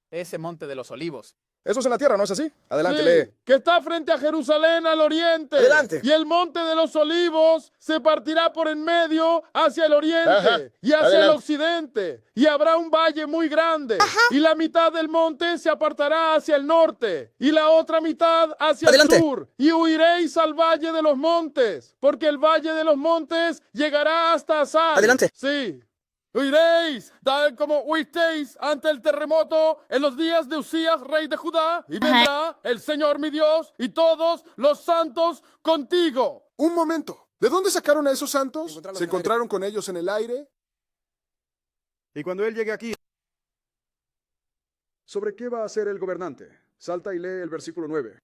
Ese monte de los olivos. Eso es en la tierra, ¿no es así? Adelante, Sí, lee. que está frente a Jerusalén al oriente. Adelante. Y el monte de los olivos se partirá por en medio hacia el oriente Ajá. y hacia el Adelante. occidente. Y habrá un valle muy grande. Y la mitad del monte se apartará hacia el norte y la otra mitad hacia Adelante. el sur. Y huiréis al valle de los montes, porque el valle de los montes llegará hasta Asal. Adelante. Sí. Huiréis, tal como huisteis ante el terremoto en los días de Usías, rey de Judá, y vendrá el Señor mi Dios y todos los santos contigo. Un momento. ¿De dónde sacaron a esos santos? Encontrarlos ¿Se en el aire. encontraron con ellos en el aire? Y cuando él llegue aquí, ¿sobre qué va a ser el gobernante? Salta y lee el versículo 9.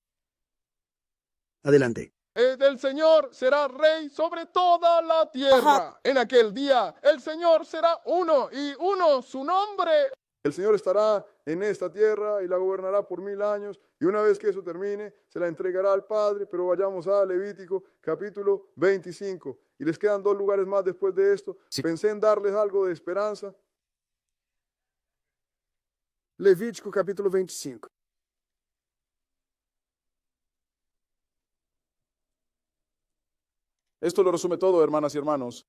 Adelante. El Señor será rey sobre toda la tierra. En aquel día el Señor será uno y uno su nombre. El Señor estará en esta tierra y la gobernará por 1000 años, y una vez que eso termine, se la entregará al Padre. Pero vayamos a Levítico capítulo 25. Y les quedan 2 lugares más después de esto. Sí. Pensé en darles algo de esperanza. Levítico capítulo 25. Esto lo resume todo, hermanas y hermanos.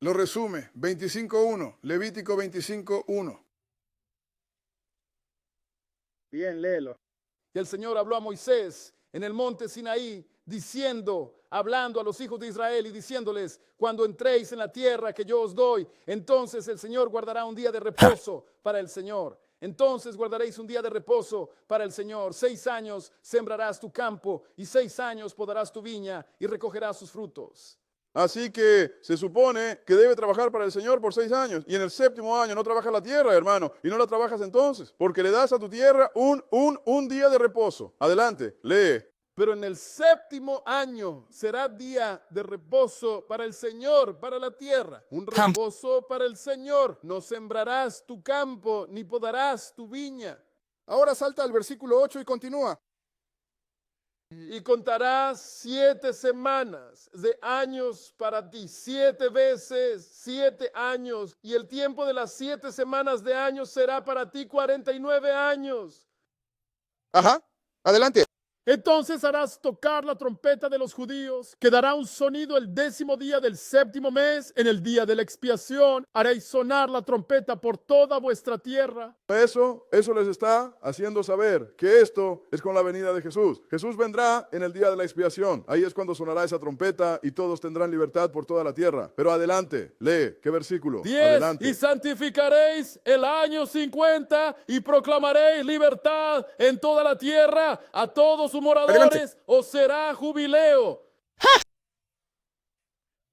Lo resume, 25.1, Levítico 25.1. Bien, léelo. Y el Señor habló a Moisés en el monte Sinaí, hablando a los hijos de Israel y diciéndoles: cuando entréis en la tierra que yo os doy, entonces el Señor guardará un día de reposo para el Señor. Entonces guardaréis un día de reposo para el Señor. 6 años sembrarás tu campo y 6 años podarás tu viña y recogerás sus frutos. Así que se supone que debe trabajar para el Señor por 6 años. Y en el 7º año no trabajas la tierra, hermano. Y no la trabajas entonces, porque le das a tu tierra un día de reposo. Adelante, lee. Pero en el 7º año será día de reposo para el Señor, para la tierra. Un reposo para el Señor. No sembrarás tu campo, ni podarás tu viña. Ahora salta al versículo 8 y continúa. Y contarás 7 semanas de años para ti, 7 veces 7 años. Y el tiempo de las 7 semanas de años será para ti 49 años. Ajá, adelante. Entonces harás tocar la trompeta de los judíos, que dará un sonido el 10º día del 7º mes. En el día de la expiación haréis sonar la trompeta por toda vuestra tierra. Eso les está haciendo saber que esto es con la venida de Jesús. Jesús vendrá en el día de la expiación. Ahí es cuando sonará esa trompeta y todos tendrán libertad por toda la tierra. Pero adelante, lee, ¿qué versículo? 10. Adelante. Y santificaréis el año 50 y proclamaréis libertad en toda la tierra a todos sus moradores. Adelante. Os será jubileo.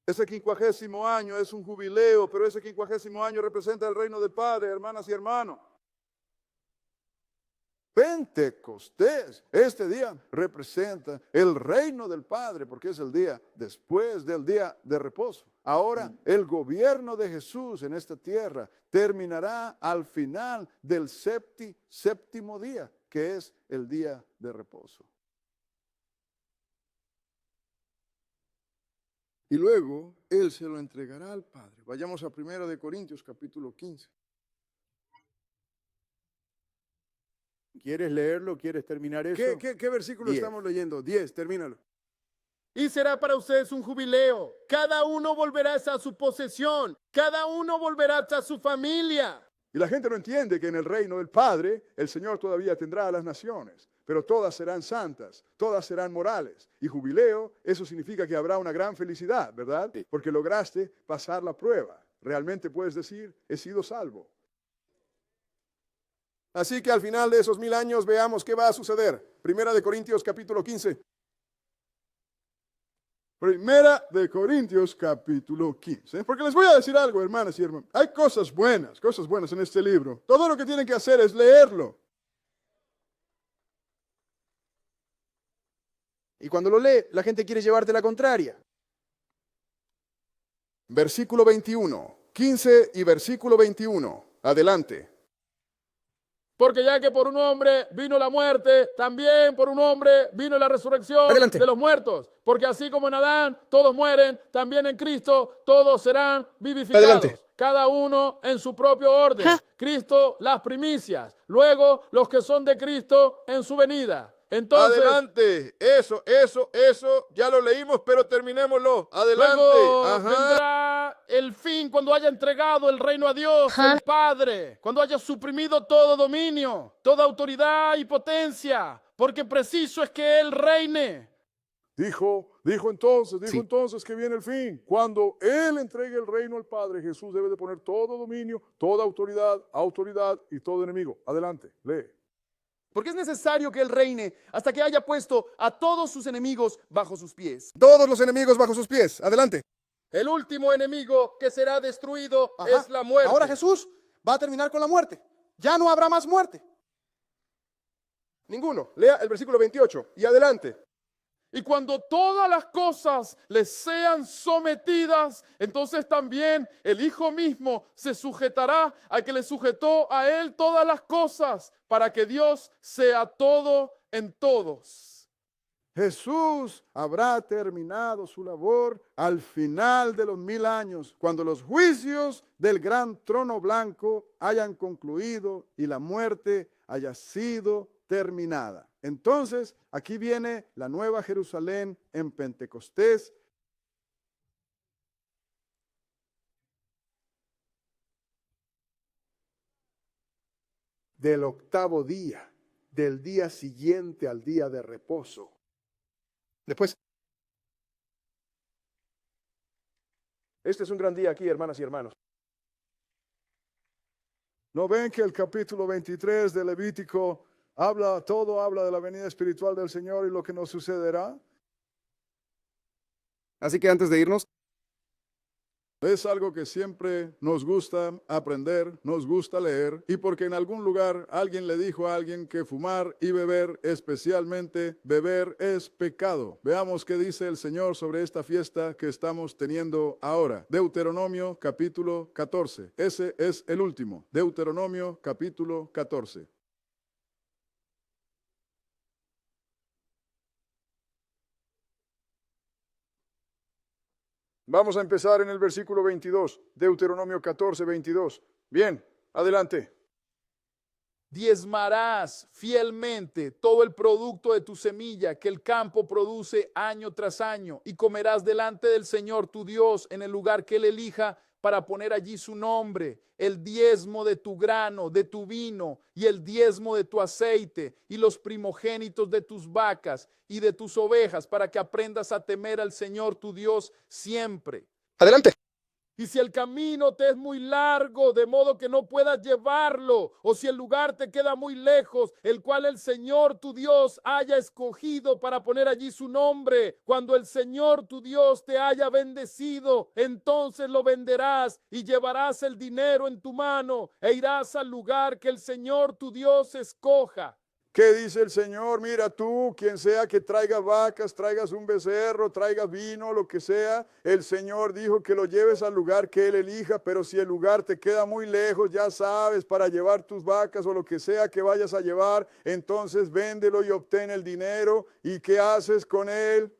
Ese 50º año es un jubileo, pero ese 50º año representa el reino del Padre, hermanas y hermanos. Pentecostés, este día representa el reino del Padre, porque es el día después del día de reposo. Ahora, el gobierno de Jesús en esta tierra terminará al final del 7º día, que es el día de reposo. Y luego Él se lo entregará al Padre. Vayamos a 1 de Corintios capítulo 15. ¿Quieres leerlo? ¿Quieres terminar eso? ¿Qué versículo 10. estamos leyendo? 10, termínalo. Y será para ustedes un jubileo. Cada uno volverá a su posesión. Cada uno volverá a su familia. Y la gente no entiende que en el reino del Padre el Señor todavía tendrá a las naciones, pero todas serán santas, todas serán morales. Y jubileo, eso significa que habrá una gran felicidad, ¿verdad? Porque lograste pasar la prueba. Realmente puedes decir, he sido salvo. Así que al final de esos 1000 años veamos qué va a suceder. 1 de Corintios capítulo 15. 1 de Corintios capítulo 15. Porque les voy a decir algo, hermanas y hermanos. Hay cosas buenas en este libro. Todo lo que tienen que hacer es leerlo. Y cuando lo lee, la gente quiere llevarte la contraria. Versículo 21. 15 y versículo 21. Adelante. Porque ya que por un hombre vino la muerte, también por un hombre vino la resurrección de los muertos. Porque así como en Adán todos mueren, también en Cristo todos serán vivificados. Cada uno en su propio orden. Cristo las primicias, luego los que son de Cristo en su venida. Entonces, adelante, eso, ya lo leímos, pero terminémoslo. Adelante. Luego vendrá el fin cuando haya entregado el reino a Dios, el Padre, cuando haya suprimido todo dominio, toda autoridad y potencia, porque preciso es que Él reine. Dijo entonces que viene el fin. Cuando Él entregue el reino al Padre, Jesús debe de poner todo dominio, toda autoridad y todo enemigo. Adelante, lee. Porque es necesario que Él reine hasta que haya puesto a todos sus enemigos bajo sus pies. Todos los enemigos bajo sus pies. Adelante. El último enemigo que será destruido es la muerte. Ahora Jesús va a terminar con la muerte. Ya no habrá más muerte. Ninguno. Lea el versículo 28 y adelante. Y cuando todas las cosas les sean sometidas, entonces también el Hijo mismo se sujetará al que le sujetó a Él todas las cosas, para que Dios sea todo en todos. Jesús habrá terminado su labor al final de los 1000 años, cuando los juicios del gran trono blanco hayan concluido y la muerte haya sido terminada. Entonces, aquí viene la nueva Jerusalén en Pentecostés. Del octavo día, del día siguiente al día de reposo. Después. Este es un gran día aquí, hermanas y hermanos. ¿No ven que el capítulo 23 de Levítico todo habla de la venida espiritual del Señor y lo que nos sucederá? Así que antes de irnos, es algo que siempre nos gusta aprender, nos gusta leer, y porque en algún lugar alguien le dijo a alguien que fumar y beber, especialmente beber, es pecado. Veamos qué dice el Señor sobre esta fiesta que estamos teniendo ahora. Deuteronomio capítulo 14. Ese es el último. Deuteronomio capítulo 14. Vamos a empezar en el versículo 22, Deuteronomio 14, 22. Bien, adelante. Diezmarás fielmente todo el producto de tu semilla que el campo produce año tras año, y comerás delante del Señor tu Dios en el lugar que Él elija para poner allí su nombre, el diezmo de tu grano, de tu vino, y el diezmo de tu aceite, y los primogénitos de tus vacas y de tus ovejas, para que aprendas a temer al Señor tu Dios siempre. Adelante. Y si el camino te es muy largo, de modo que no puedas llevarlo, o si el lugar te queda muy lejos, el cual el Señor tu Dios haya escogido para poner allí su nombre, cuando el Señor tu Dios te haya bendecido, entonces lo venderás y llevarás el dinero en tu mano e irás al lugar que el Señor tu Dios escoja. ¿Qué dice el Señor? Mira tú, quien sea que traiga vacas, traigas un becerro, traigas vino, lo que sea, el Señor dijo que lo lleves al lugar que Él elija, pero si el lugar te queda muy lejos, ya sabes, para llevar tus vacas o lo que sea que vayas a llevar, entonces véndelo y obtén el dinero. ¿Y qué haces con él?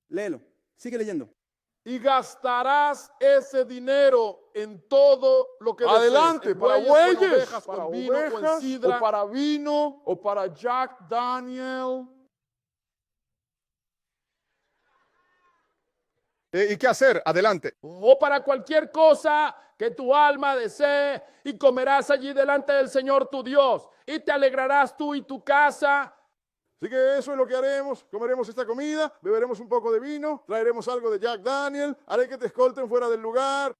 léelo, sigue leyendo. Y gastarás ese dinero en todo lo que adelante, desees, para bueyes, bueyes, ovejas, para con vino, ovejas, con sidra, o para vino, o para Jack Daniel. ¿Y qué hacer? Adelante. o para cualquier cosa que tu alma desee, y comerás allí delante del Señor tu Dios, y te alegrarás tú y tu casa. Así que eso es lo que haremos. Comeremos esta comida, beberemos un poco de vino, traeremos algo de Jack Daniel, haré que te escolten fuera del lugar.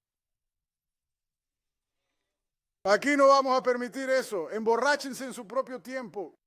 Aquí no vamos a permitir eso. Emborráchense en su propio tiempo.